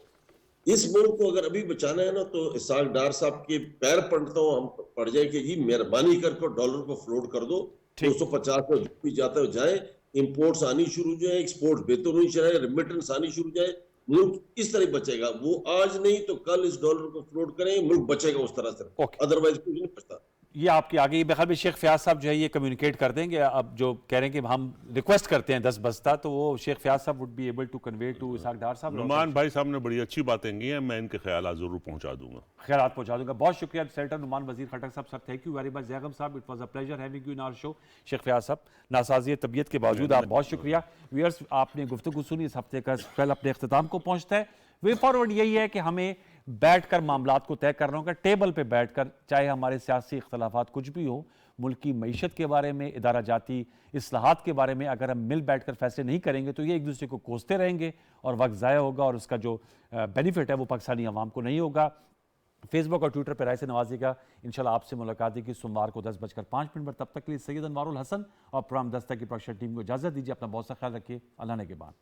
इस मुल्क को अगर अभी बचाना है ना, तो इसहाक डार साहब के पैर पड़ता हूँ, हम पड़ जाए कि जी मेहरबानी करके डॉलर को फ्लोट कर दो, 250 में भी जाता है जाए, इंपोर्ट्स आनी शुरू हो जाए, एक्सपोर्ट बेहतर होनी चाहिए, रेमिटेंस आनी शुरू हो जाए, मुल्क इस तरह बचेगा। वो आज नहीं तो कल इस डॉलर को फ्लोट करें, मुल्क बचेगा उस तरह से, अदरवाइज कुछ नहीं बचता। ये आपकी आगे बखल में शेख फयाज साहब जो है ये कम्युनिकेट कर देंगे। अब जो कह रहे हैं कि हम रिक्वेस्ट करते हैं 10 बस्ता, तो वो Sheikh Fayyaz sahab would be able to convey to Ishaq Dar sahab. Noman भाई साहब ने बड़ी अच्छी बातें की हैं, मैं इनके ख्यालात जरूर पहुंचा दूंगा। खैरात पहुंचा दूंगा। बहुत शुक्रिया senator Numan Wazir Khattak sahab, sir thank you very much. Zaigham sahab, it was a pleasure having you in our show. Sheikh Fayyaz sahab, नासाजी तबीयत के बावजूद आप बहुत शुक्रिया। व्यूअर्स, आपने गुफ्तगू सुनी, इस हफ्ते का स्पेशल अपने अख्ताम को पहुंचता है। वे फॉरवर्ड यही है कि हमें बैठकर मामलात को तय करना होगा, टेबल पे बैठकर, चाहे हमारे सियासी इख्तलाफात कुछ भी हो, मुल्क की मईशत के बारे में, इदारा जाती इस्लाहात के बारे में अगर हम मिल बैठकर फैसले नहीं करेंगे तो ये एक दूसरे को कोसते रहेंगे और वक्त ज़ाया होगा और उसका जो बेनिफिट है वो पाकिस्तानी अवाम को नहीं होगा। फेसबुक और ट्विटर पर राय से नवाजिएगा। इंशाल्लाह आपसे मुलाकात होगी सोमवार को 10:05 पर। तब तक के लिए सैयद अनवारुल हसन और प्रोग्राम दस्तक की प्रोडक्शन टीम को इजाज़त दीजिए। अपना बहुत सा ख्याल रखिए। अल्लाह ने के बाद।